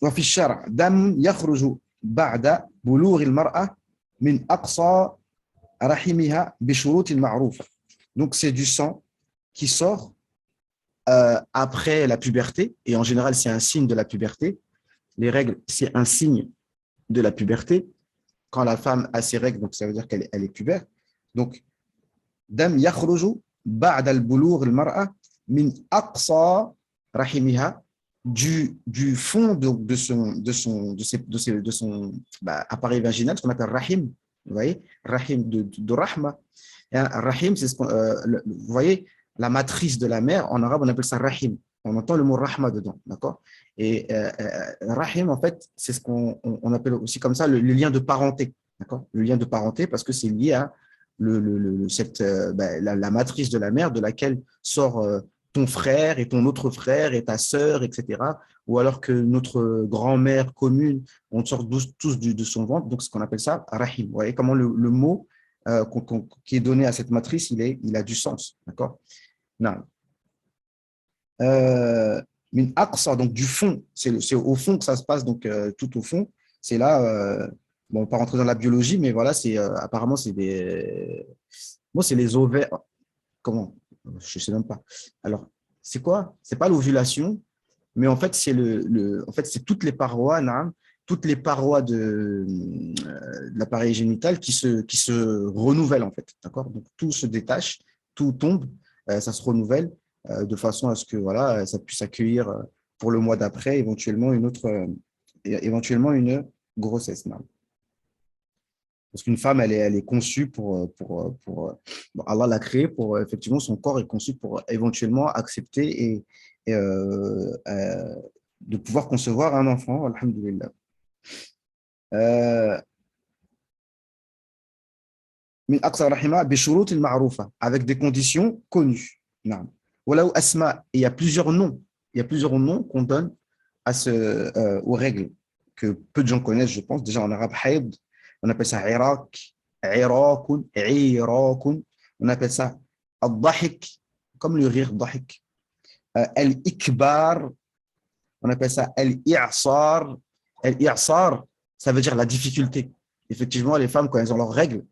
وفي الشرع دم يخرج بعد بلوغ المرأة من أقصى رحمها بشروط معروفة. Donc c'est du sang qui sort après la puberté, et en général c'est un signe de la puberté. Les règles, c'est un signe de la puberté. Quand la femme a ses règles, donc ça veut dire qu'elle est pubère. Donc, dam yakhruju ba'da al-bulugh al-mar'a min aqsa rahimiha, du fond de son appareil vaginal, ce qu'on appelle rahim. Vous voyez, rahim de rahma. Et rahim, c'est vous voyez, la matrice de la mère, en arabe, on appelle ça rahim. On entend le mot rahma dedans, d'accord? Et rahim, en fait, c'est ce qu'on appelle aussi comme ça le lien de parenté, d'accord? Le lien de parenté, parce que c'est lié à la matrice de la mère de laquelle sort ton frère et ton autre frère et ta sœur, etc. Ou alors que notre grand-mère commune, on sort tous de son ventre, donc ce qu'on appelle ça rahim. Vous voyez comment le mot qui est donné à cette matrice, il a du sens, d'accord? Non. Min aqsa, donc du fond, c'est au fond que ça se passe, donc tout au fond, c'est là, bon, on va pas rentrer dans la biologie, mais voilà, apparemment, c'est les ovaires, comment? Je sais même pas. Alors, c'est quoi? C'est pas l'ovulation, mais en fait, en fait, c'est toutes les parois, toutes les parois de l'appareil génital qui se renouvellent, en fait, d'accord? Donc, tout se détache, tout tombe, ça se renouvelle, de façon à ce que voilà, ça puisse accueillir pour le mois d'après éventuellement une grossesse. Parce qu'une femme, elle est conçue bon, Allah l'a créée pour, effectivement, son corps est conçu pour éventuellement accepter et de pouvoir concevoir un enfant, alhamdoulilah. Min aqsa rahima bi shurut al-ma'rufa, avec des conditions connues. Non. Voilà, asma, il y a plusieurs noms. Il y a plusieurs noms qu'on donne aux règles que peu de gens connaissent, je pense. Déjà en arabe, hayd, on appelle ça Irak, Irakun, Irakun. On appelle ça al-dahik, comme le rire, dahik. Al-ikbar, On appelle ça al-i'sar. Al-i'sar, ça veut dire la difficulté. Effectivement, les femmes, quand elles ont leurs règles,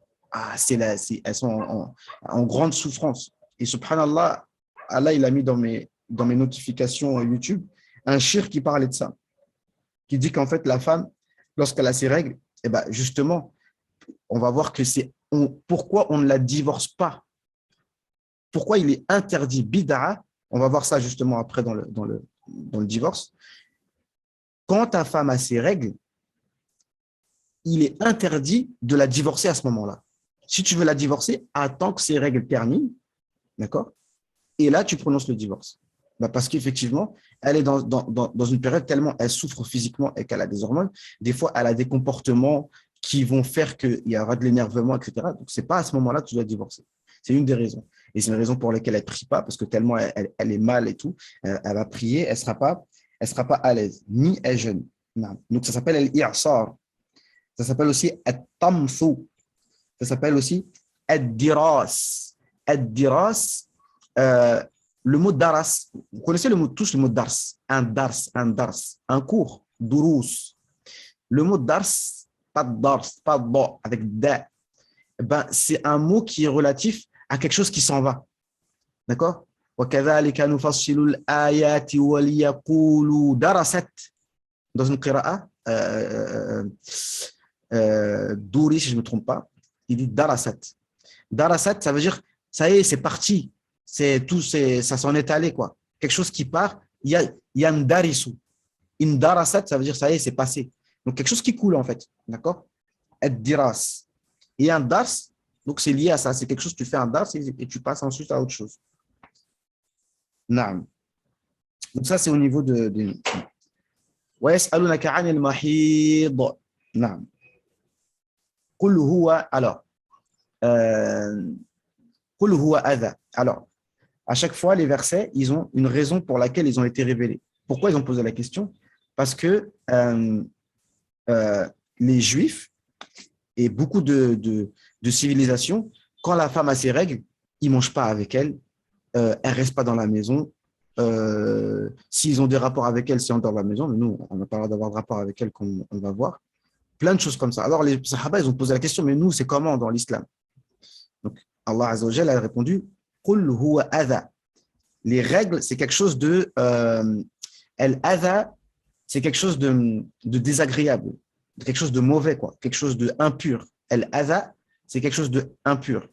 elles sont en grande souffrance. Et subhanallah, Allah, il a mis dans mes notifications YouTube un shir qui parlait de ça, qui dit qu'en fait, la femme, lorsqu'elle a ses règles, eh ben, justement, on va voir que pourquoi on ne la divorce pas. Pourquoi il est interdit bid'a. On va voir ça justement après dans le divorce. Quand ta femme a ses règles, il est interdit de la divorcer à ce moment-là. Si tu veux la divorcer, attends que ses règles terminent, d'accord? Et là, tu prononces le divorce. Parce qu'effectivement, elle est dans une période tellement elle souffre physiquement et qu'elle a des hormones. Des fois, elle a des comportements qui vont faire qu'il y aura de l'énervement, etc. Donc, ce n'est pas à ce moment-là que tu dois divorcer. C'est une des raisons. Et c'est une raison pour laquelle elle ne prie pas, parce que tellement elle est mal et tout, elle va prier, elle ne sera pas à l'aise, ni elle jeûne. Donc, ça s'appelle al-i'sar. Ça s'appelle aussi at-tamsu. Ça s'appelle aussi ad-diras. Ad-diras, le mot daras. Vous connaissez tous le mot dars. Un dars, un cours, durous. Le mot dars, pas de dars, pas de do, avec da. Ben, c'est un mot qui est relatif à quelque chose qui s'en va. D'accord? وَكَذَلِكَ نُفَصِّلُ الْآيَاتِ وَلِيَقُولُوا دَرَسَتْ. Dans une qira'a, Douri, si je ne me trompe pas, il dit darasat. Darasat, ça veut dire, ça y est, c'est parti. Ça s'en est allé, quoi. Quelque chose qui part, yandarisu. Indarasat, ça veut dire, ça y est, c'est passé. Donc, quelque chose qui coule, en fait. D'accord? Ad-diras. Et un dars, donc c'est lié à ça. C'est quelque chose, tu fais un dars et tu passes ensuite à autre chose. Naam. Donc, ça, c'est au niveau de وَيَسْأَلُونَكَ عَنِ الْمَحِيضِ. Naam. قُلْ هُوَ. Alors, قُلْ هُوَ أَذَى. Alors, à chaque fois, les versets, ils ont une raison pour laquelle ils ont été révélés. Pourquoi ils ont posé la question? Parce que les Juifs et beaucoup de civilisations, quand la femme a ses règles, ils ne mangent pas avec elle, elle ne reste pas dans la maison. S'ils ont des rapports avec elle, c'est en dehors de la maison, mais nous, on n'a pas le droit d'avoir de rapport avec elle, comme on va voir. Plein de choses comme ça. Alors, les Sahaba, ils ont posé la question, mais nous, c'est comment dans l'islam? Donc, Allah Azza wa Jalla a répondu, قُلْ هُوَ أَذَى. Les règles, c'est quelque chose de... al-adha, c'est quelque chose de désagréable, quelque chose de mauvais, quoi, quelque chose d'impur. Al-adha, c'est quelque chose d'impur.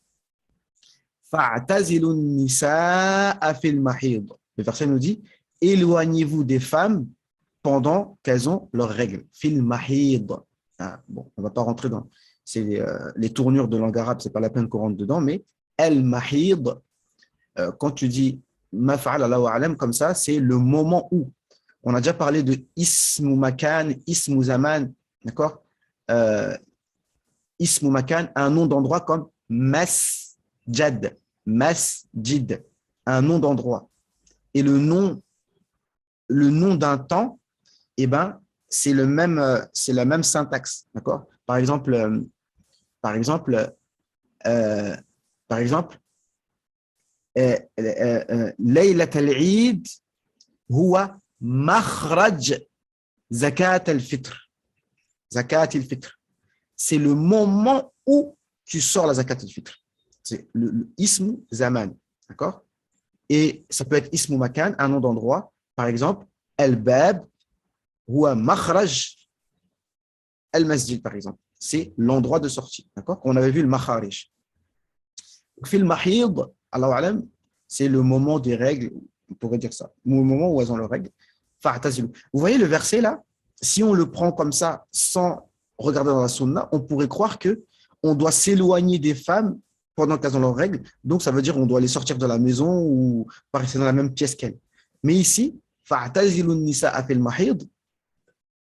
فَاعْتَزِلُوا النِّسَاءَ فِي الْمَحِيضِ. Le verset nous dit, éloignez-vous des femmes pendant qu'elles ont leurs règles. Fil mahid. Bon, on ne va pas rentrer dans les tournures de langue arabe, ce n'est pas la peine qu'on rentre dedans, mais el mahid, quand tu dis maf'al Allahu a'lam comme ça, c'est le moment où. On a déjà parlé de ismu makan, ismu zaman, d'accord? Ismu makan, un nom d'endroit comme masjid, masjid, un nom d'endroit. Et le nom d'un temps, eh ben, c'est la même syntaxe, d'accord? Par exemple, Laylat al-Eid huwa makhraj zakat al-fitr. Zakat al-fitr. C'est le moment où tu sors la zakat al-fitr. C'est le ism zaman, d'accord? Et ça peut être ismu makan, un nom d'endroit. Par exemple, al-bab huwa makhraj al-masjid, par exemple. C'est l'endroit de sortie, d'accord? On avait vu le makharij. Fil mahid, Allahu a'lam, c'est le moment des règles, on pourrait dire ça, le moment où elles ont leurs règles. Vous voyez le verset là, si on le prend comme ça, sans regarder dans la sunna, on pourrait croire que on doit s'éloigner des femmes pendant qu'elles ont leurs règles, donc ça veut dire qu'on doit les sortir de la maison ou pas rester dans la même pièce qu'elles. Mais ici,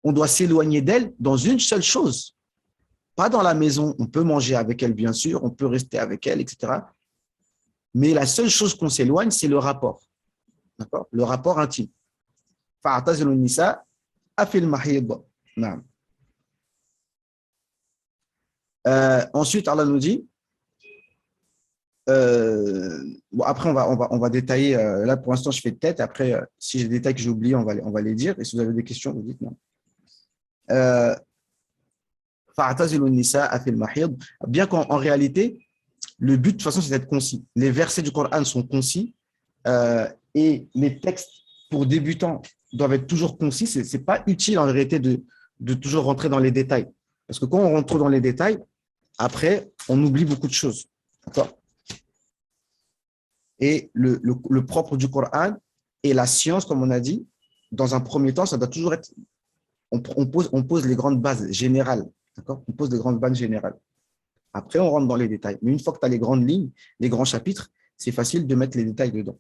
on doit s'éloigner d'elles dans une seule chose. Pas dans la maison, on peut manger avec elles, bien sûr, on peut rester avec elles, etc. Mais la seule chose qu'on s'éloigne, c'est le rapport. D'accord? Le rapport intime. Ensuite, Allah nous dit Bon, après, on va détailler. Là, pour l'instant, je fais de tête. Après, si j'ai des détails que j'ai oubliés, on va les dire. Et si vous avez des questions, vous dites non. فَاعْتَزِلُوا النِّسَاءَ فِي الْمَحِيضِ. Bien qu'en réalité, le but, de toute façon, c'est d'être concis. Les versets du Coran sont concis et les textes pour débutants doivent être toujours concis. Ce n'est pas utile, en réalité, de toujours rentrer dans les détails. Parce que quand on rentre dans les détails, après, on oublie beaucoup de choses. D'accord? Et le propre du Coran et la science, comme on a dit, dans un premier temps, ça doit toujours être, on pose les grandes bases générales, d'accord? On pose les grandes bases générales. Après, on rentre dans les détails. Mais une fois que tu as les grandes lignes, les grands chapitres, c'est facile de mettre les détails dedans.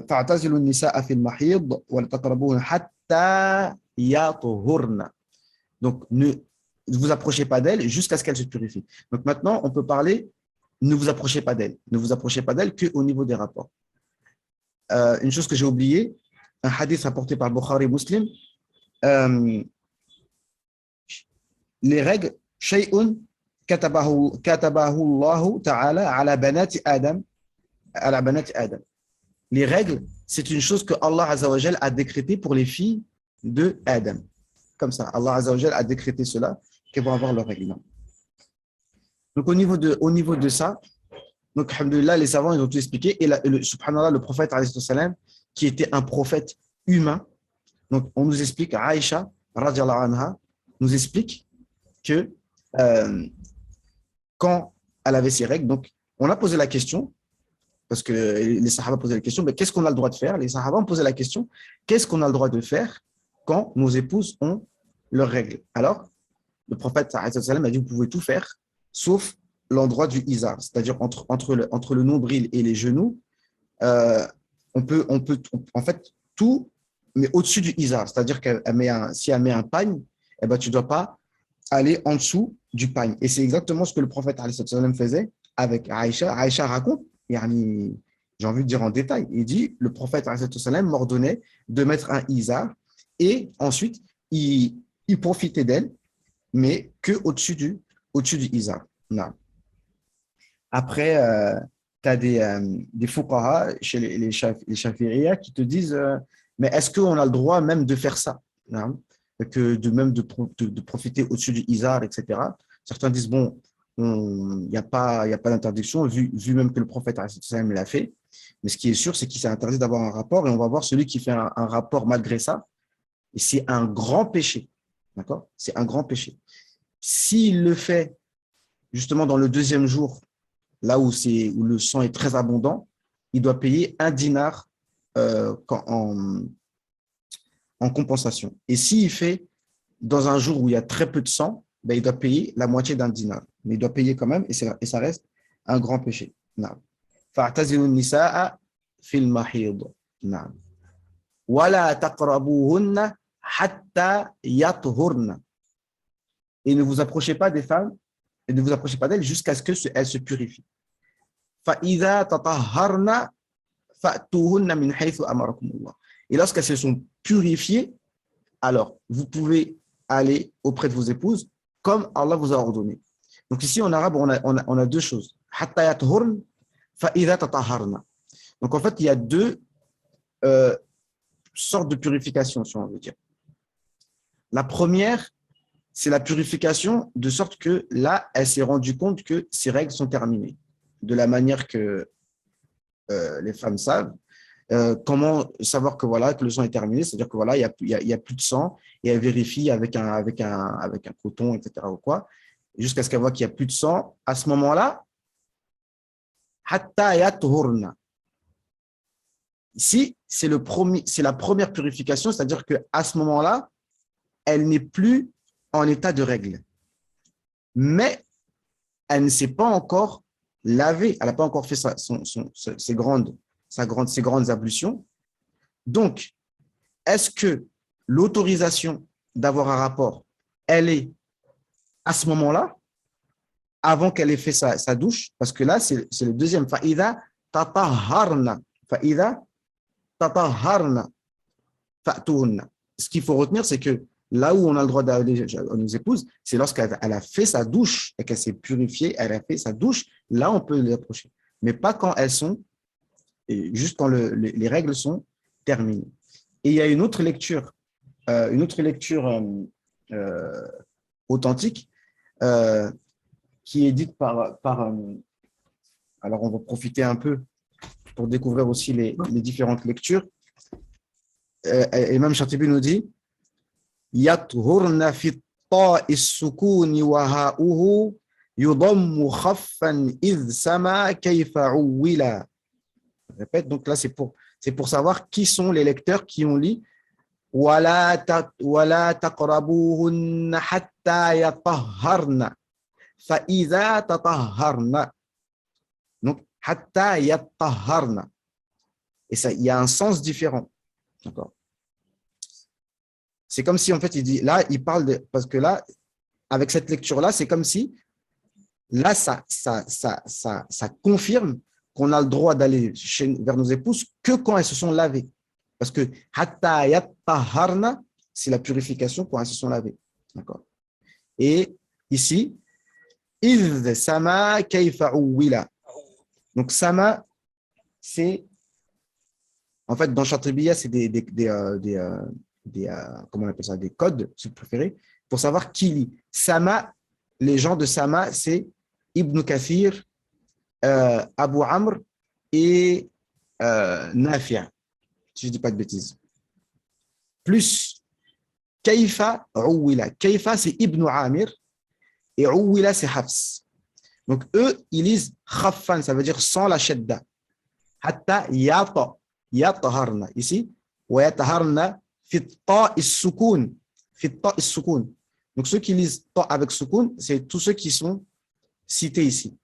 فاعتزلوا النساء في المحيض ولا تقربوهن حتى يطهرن. Donc, ne vous approchez pas d'elles jusqu'à ce qu'elles se purifient. Donc maintenant, on peut parler, ne vous approchez pas d'elles. Ne vous approchez pas d'elles qu'au niveau des rapports. Une chose que j'ai oubliée, un hadith rapporté par Bukhari Muslim, les règles, shay'un katabahu Allah ta'ala ala banati Adam, ala banati Adam. Les règles, c'est une chose que Allah Azza wa Jal a décrété pour les filles de Adam. Comme ça, Allah Azza wa Jal a décrété cela, qu'elles vont avoir leurs règles. Donc, au niveau de ça, donc, alhamdoulilah, les savants, ils ont tout expliqué. Et subhanallah, le prophète, salam, qui était un prophète humain, donc on nous explique, Aïcha, radiallahu anha, nous explique que quand elle avait ses règles, donc on a posé la question, parce que les sahaba posaient la question, mais qu'est-ce qu'on a le droit de faire? Les sahaba ont posé la question, qu'est-ce qu'on a le droit de faire quand nos épouses ont leurs règles? Alors, le prophète salam, a dit, vous pouvez tout faire, sauf l'endroit du izar, c'est-à-dire entre le nombril et les genoux, on peut en fait tout, mais au-dessus du izar, c'est-à-dire si elle met un pagne, eh ben, tu ne dois pas aller en dessous du pagne. Et c'est exactement ce que le prophète faisait avec Aïcha. Aïcha raconte, j'ai envie de dire en détail, il dit, le prophète m'ordonnait de mettre un izar et ensuite il profitait d'elle, mais que au-dessus du izar. Non. Après, tu as des fuqaha chez les shafi'iyya qui te disent mais est-ce qu'on a le droit même de faire ça, hein, que de profiter au-dessus du izar, etc. Certains disent bon, il n'y a pas d'interdiction, vu même que le prophète l'a fait. Mais ce qui est sûr, c'est qu'il s'est interdit d'avoir un rapport, et on va voir celui qui fait un rapport malgré ça. Et c'est un grand péché. D'accord? C'est un grand péché. S'il le fait justement dans le deuxième jour, là où le sang est très abondant, il doit payer 1 dinar en compensation. Et s'il fait dans un jour où il y a très peu de sang, ben, il doit payer la moitié d'1 dinar. Mais il doit payer quand même, et ça reste un grand péché. فَاعْتَزِلُوا النِّسَاءَ فِي الْمَحِيضِ وَلَا تَقْرَبُوهُنَّ حَتَّى يَطْهُرْنَ. Et ne vous approchez pas des femmes, et ne vous approchez pas d'elles jusqu'à ce qu'elles se purifient. فَإِذَا تَطَهَّرْنَ فَأْتُوهُنَّ مِنْ حَيْثُ أَمَرَكُمُ اللَّهُ. Et lorsqu'elles se sont purifiées, alors vous pouvez aller auprès de vos épouses comme Allah vous a ordonné. Donc ici en arabe, on a deux choses. حَتَّى يَطْهُرْنَ فَإِذَا تَطَهَّرْنَ. Donc en fait, il y a deux sortes de purification, si on veut dire. La première, c'est la purification de sorte que là, elle s'est rendue compte que ses règles sont terminées. De la manière que les femmes savent. Comment savoir que voilà que le sang est terminé, c'est-à-dire que voilà il y a plus de sang, et elle vérifie avec un coton, etc. ou quoi, jusqu'à ce qu'elle voit qu'il y a plus de sang. À ce moment-là, hatta yathurna. Ici, c'est la première purification, c'est-à-dire que à ce moment-là, elle n'est plus en état de règle, mais elle ne s'est pas encore lavée, elle n'a pas encore fait ses grandes ablutions. Donc, est-ce que l'autorisation d'avoir un rapport, elle est à ce moment-là, avant qu'elle ait fait sa douche? Parce que là, c'est le deuxième. Fa'idha tataharna. Fa'idha tataharna. Fa'tuhunna. Ce qu'il faut retenir, c'est que Là où on a le droit d'aller à nos épouses, c'est lorsqu'elle a fait sa douche et qu'elle s'est purifiée, elle a fait sa douche, là on peut les approcher. Mais pas quand elles sont, et juste quand les règles sont terminées. Et il y a une autre lecture euh, authentique euh, qui est dite alors on va profiter un peu pour découvrir aussi les différentes lectures. Imam Shatibi nous dit يطهرن في الطاء السكون وهاؤه يضم خفا إذ سما كيف عولا. Je répète, donc là c'est pour savoir qui sont les lecteurs qui ont lu ولا تقربوهن حتى يطهرن فإذا تطهرن. Donc حتى يطهرن. Et ça, il y a un sens différent. D'accord. C'est comme si, en fait, il dit, là, il parle de, parce que là, avec cette lecture-là, c'est comme si, là, ça confirme qu'on a le droit d'aller vers nos épouses que quand elles se sont lavées. Parce que, hatta yattaharna, c'est la purification quand elles se sont lavées. D'accord. Et ici, idh sama kayfa uwila. Donc, sama, c'est, en fait, dans Chatribiya, c'est comment on appelle ça, des codes, si vous préférez, pour savoir qui lit. Sama, les gens de Sama, c'est Ibn Kathir, Abu Amr et Nafi', si je ne dis pas de bêtises. Plus Kaifa, Uwila. Kaifa, c'est Ibn Amir et Uwila, c'est Hafs. Donc, eux, ils lisent Khaffan, ça veut dire sans la shadda. Hatta yataharna. Ici, wa yataharna fi ta is-sukun. Fi ta is-sukun. Donc, ceux qui lisent ta avec sukun, c'est tous ceux qui sont cités ici.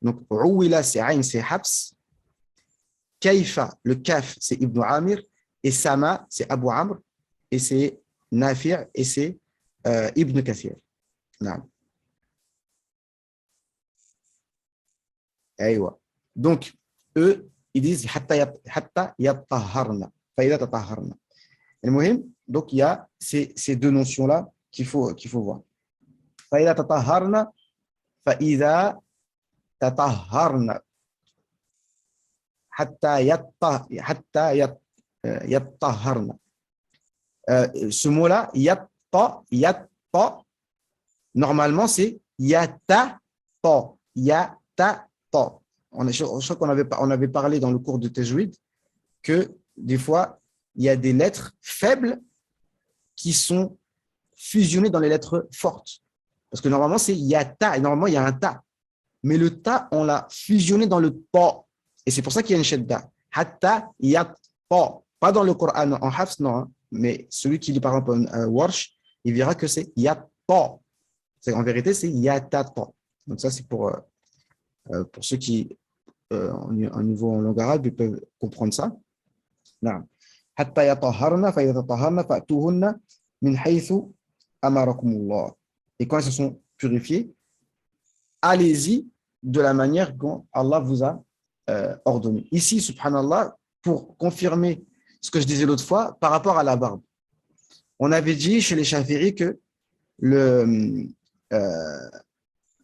Donc, Uwila, c'est Ayn, c'est Hafs. Kaifa, le Kaf, c'est Ibn Amir. Et Sama, c'est Abu Amr. Et c'est Nafi' et c'est Ibn Kathir. Non. Aïwa. Donc, eux, ils disent hatta yattaharna. Faïda tattaharna. Donc, il y a ces deux notions-là qu'il faut voir. Faïda tattaharna, faïda tattaharna. Hatta yattaharna. Ce mot-là, yatta, normalement, c'est yata, yata. Je crois qu'on avait parlé dans le cours de Tajwid que des fois, il y a des lettres faibles qui sont fusionnées dans les lettres fortes. Parce que normalement, c'est yata, et normalement, il y a un ta. Mais le ta, on l'a fusionné dans le ta. Et c'est pour ça qu'il y a une shadda. Hatta yatta. Pas dans le Coran, en Hafs, non. Hein. Mais celui qui lit par exemple Warsh, il verra que c'est yatta. En vérité, c'est yatata. Donc ça, c'est pour ceux qui, en niveau en langue arabe, ils peuvent comprendre ça. حتى يطهرن فإذا تطهرن فأتوهن من حيث أمركم الله. Et quand elles se sont purifiées, allez-y de la manière dont Allah vous a ordonné. Ici, subhanallah, pour confirmer ce que je disais l'autre fois par rapport à la barbe. On avait dit chez les Shafi'i que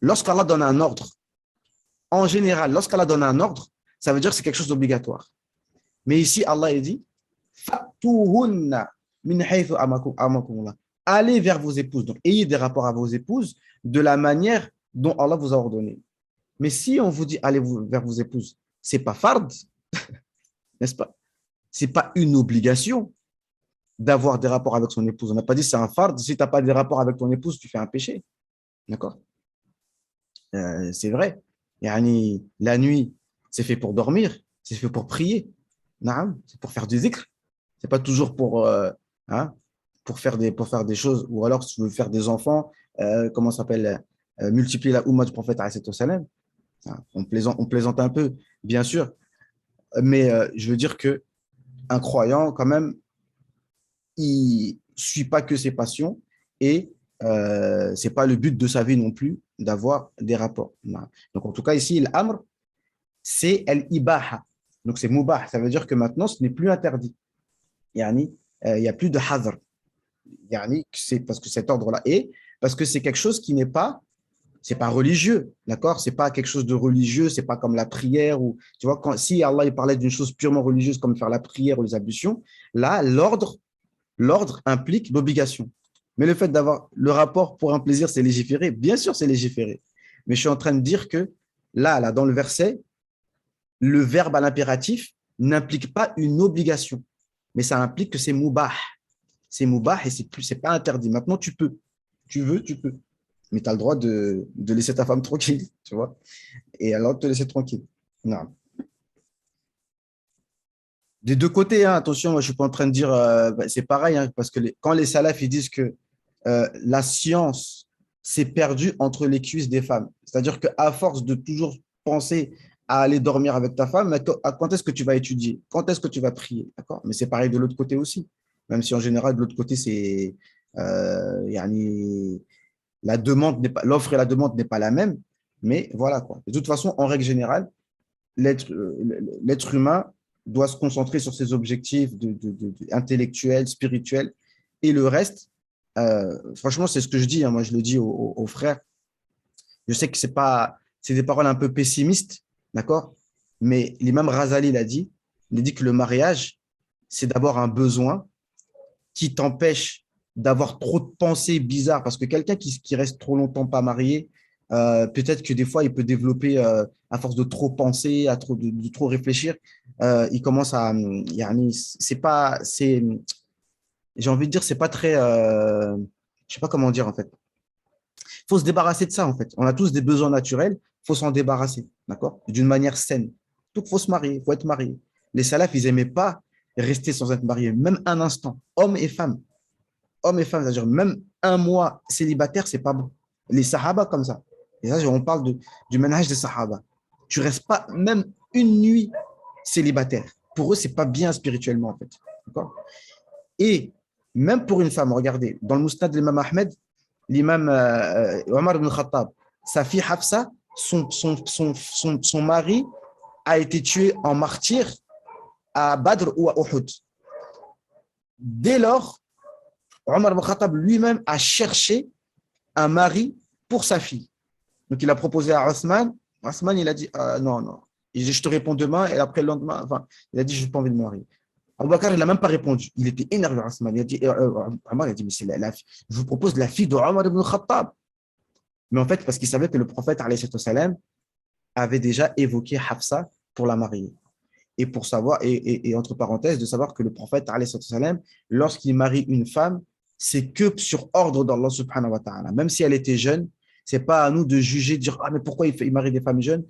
lorsqu'Allah donne un ordre, en général, lorsqu'Allah donne un ordre, ça veut dire que c'est quelque chose d'obligatoire. Mais ici, Allah dit allez vers vos épouses. Donc, ayez des rapports à vos épouses de la manière dont Allah vous a ordonné. Mais si on vous dit allez vers vos épouses, c'est pas fard, n'est-ce pas? C'est pas une obligation d'avoir des rapports avec son épouse. On n'a pas dit c'est un fard. Si tu n'as pas des rapports avec ton épouse, tu fais un péché. D'accord? C'est vrai. Yani, la nuit, c'est fait pour dormir, c'est fait pour prier. C'est pour faire du zikr. C'est pas toujours pour faire des choses, ou alors si tu veux faire des enfants, comment ça s'appelle, multiplier la oumma du prophète alayhi salam. On plaisante un peu, bien sûr, mais je veux dire que un croyant, quand même, il suit pas que ses passions et c'est pas le but de sa vie non plus d'avoir des rapports. Donc en tout cas ici, l'amr, c'est al-ibaha. Donc c'est mubah, ça veut dire que maintenant ce n'est plus interdit. Il n'y a plus de hadr. Yani, c'est parce que cet ordre-là est, parce que c'est quelque chose qui n'est pas, c'est pas religieux, d'accord? C'est pas quelque chose de religieux, c'est pas comme la prière ou, tu vois, si Allah il parlait d'une chose purement religieuse comme faire la prière ou les ablutions, là, l'ordre implique l'obligation. Mais le fait d'avoir le rapport pour un plaisir, c'est légiférer. Bien sûr, c'est légiférer. Mais je suis en train de dire que là, dans le verset, le verbe à l'impératif n'implique pas une obligation, mais ça implique que c'est moubah. C'est moubah et c'est pas interdit. Maintenant, tu peux. Tu veux, tu peux. Mais tu as le droit de laisser ta femme tranquille, tu vois. Et alors, de te laisser tranquille. Non. Des deux côtés, hein, attention, moi, je ne suis pas en train de dire, c'est pareil, hein, parce que quand les salafs ils disent que la science s'est perdue entre les cuisses des femmes, c'est-à-dire qu'à force de toujours penser à aller dormir avec ta femme, quand est-ce que tu vas étudier? Quand est-ce que tu vas prier? D'accord? Mais c'est pareil de l'autre côté aussi, même si en général, de l'autre côté, c'est yani, la demande n'est pas, l'offre et la demande n'est pas la même, mais voilà quoi. De toute façon, en règle générale, l'être humain doit se concentrer sur ses objectifs intellectuels, spirituels, et le reste, franchement, c'est ce que je dis, hein, moi je le dis aux frères, je sais que c'est des paroles un peu pessimistes, d'accord, mais l'imam Razali il a dit que le mariage, c'est d'abord un besoin qui t'empêche d'avoir trop de pensées bizarres, parce que quelqu'un qui reste trop longtemps pas marié, peut-être que des fois, il peut développer, à force de trop penser, de trop réfléchir, il commence à, yani, c'est pas, c'est, j'ai envie de dire, c'est pas très, je sais pas comment dire en fait. Il faut se débarrasser de ça en fait. On a tous des besoins naturels, il faut s'en débarrasser, d'accord? D'une manière saine. Donc, il faut se marier, il faut être marié. Les salafs, ils n'aimaient pas rester sans être mariés, même un instant, hommes et femmes. Hommes et femmes, c'est-à-dire même un mois célibataire, c'est pas bon. Les sahaba comme ça. Et ça, on parle du manhaj des sahaba. Tu restes pas même une nuit célibataire. Pour eux, c'est pas bien spirituellement en fait. D'accord? Et même pour une femme, regardez, dans le Mousnad de l'imam Ahmed, l'imam Omar ibn Khattab, sa fille Hafsa, son mari a été tué en martyr à Badr ou à Uhud. Dès lors, Omar ibn Khattab lui-même a cherché un mari pour sa fille. Donc, il a proposé à Osman. Osman, il a dit non, non. Il dit, je te réponds demain. Et après, le lendemain, enfin, il a dit, je n'ai pas envie de me marier. Abou Bakr, il n'a même pas répondu. Il était énervé, Osman. Il a dit, Omar, il a dit, mais c'est je vous propose la fille de Omar ibn Khattab. Mais en fait, parce qu'il savait que le prophète, alayhi salam, avait déjà évoqué Hafsa pour la marier. Et pour savoir, et entre parenthèses, de savoir que le prophète, alayhi salam, lorsqu'il marie une femme, c'est que sur ordre d'Allah subhanahu wa ta'ala. Même si elle était jeune, c'est pas à nous de juger, de dire, ah, mais pourquoi il marie des femmes jeunes?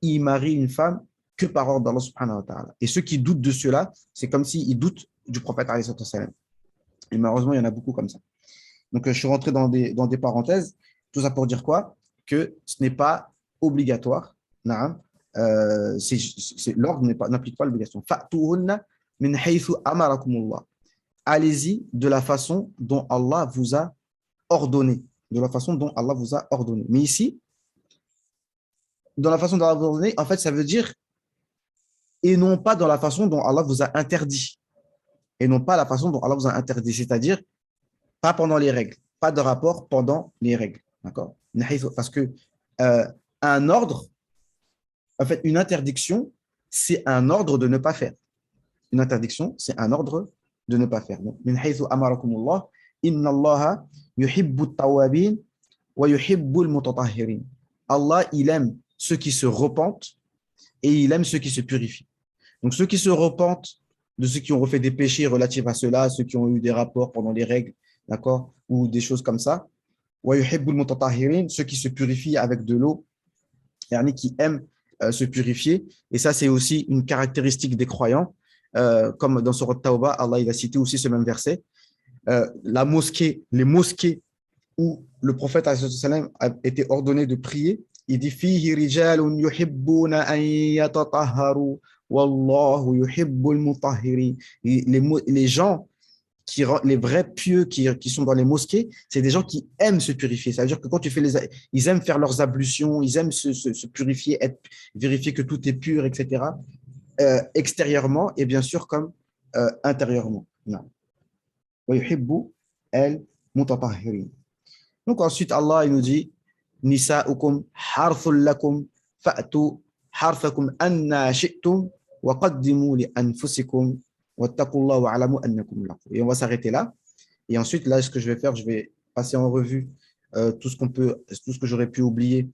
Il marie une femme que par ordre d'Allah subhanahu wa ta'ala. Et ceux qui doutent de cela, c'est comme s'ils doutent du prophète, alayhi salam. Et malheureusement, il y en a beaucoup comme ça. Donc, je suis rentré dans des parenthèses. Tout ça pour dire quoi? Que ce n'est pas obligatoire. L'ordre n'implique pas l'obligation. Fa'tuhunna min haythu amarakumullah. Allez-y de la façon dont Allah vous a ordonné. De la façon dont Allah vous a ordonné. Mais ici, dans la façon dont Allah vous a ordonné, en fait, ça veut dire et non pas dans la façon dont Allah vous a interdit. Et non pas la façon dont Allah vous a interdit. C'est-à-dire, pas pendant les règles. Pas de rapport pendant les règles. D'accord? Parce que un ordre, en fait, une interdiction, c'est un ordre de ne pas faire. Une interdiction, c'est un ordre de ne pas faire. Donc, min haythu amarakumullah, inna Allaha yuhibbu at-tawwabin wa yuhibbu al-mutatahhirin. Allah, il aime ceux qui se repentent et il aime ceux qui se purifient. Donc, ceux qui se repentent de ceux qui ont refait des péchés relatifs à cela, ceux qui ont eu des rapports pendant les règles, d'accord, ou des choses comme ça. Wa yuhibbu al-mutatahhirin, ceux qui se purifient avec de l'eau, qui aiment se purifier. Et ça, c'est aussi une caractéristique des croyants. Comme dans Surat Tawbah, Allah il a cité aussi ce même verset. Les mosquées où le prophète a été ordonné de prier, il dit fihi rijalun yuhibbuna an yatatahharu wallahu yuhibbul mutahhirin. Les gens les vrais pieux qui sont dans les mosquées, c'est des gens qui aiment se purifier. C'est-à-dire que quand tu fais ils aiment faire leurs ablutions, ils aiment se purifier, vérifier que tout est pur, etc. Extérieurement et bien sûr comme intérieurement. Non. al-mutatahhirin. Donc ensuite, Allah il nous dit Nisa'ukum harthul lakum fa'tu harthakum anna shi'tum wa qaddimu li anfusikum wattaqullaha wa'lamu annakum mulaqu. Et on va s'arrêter là. Et ensuite, là, ce que je vais faire, je vais passer en revue tout ce que j'aurais pu oublier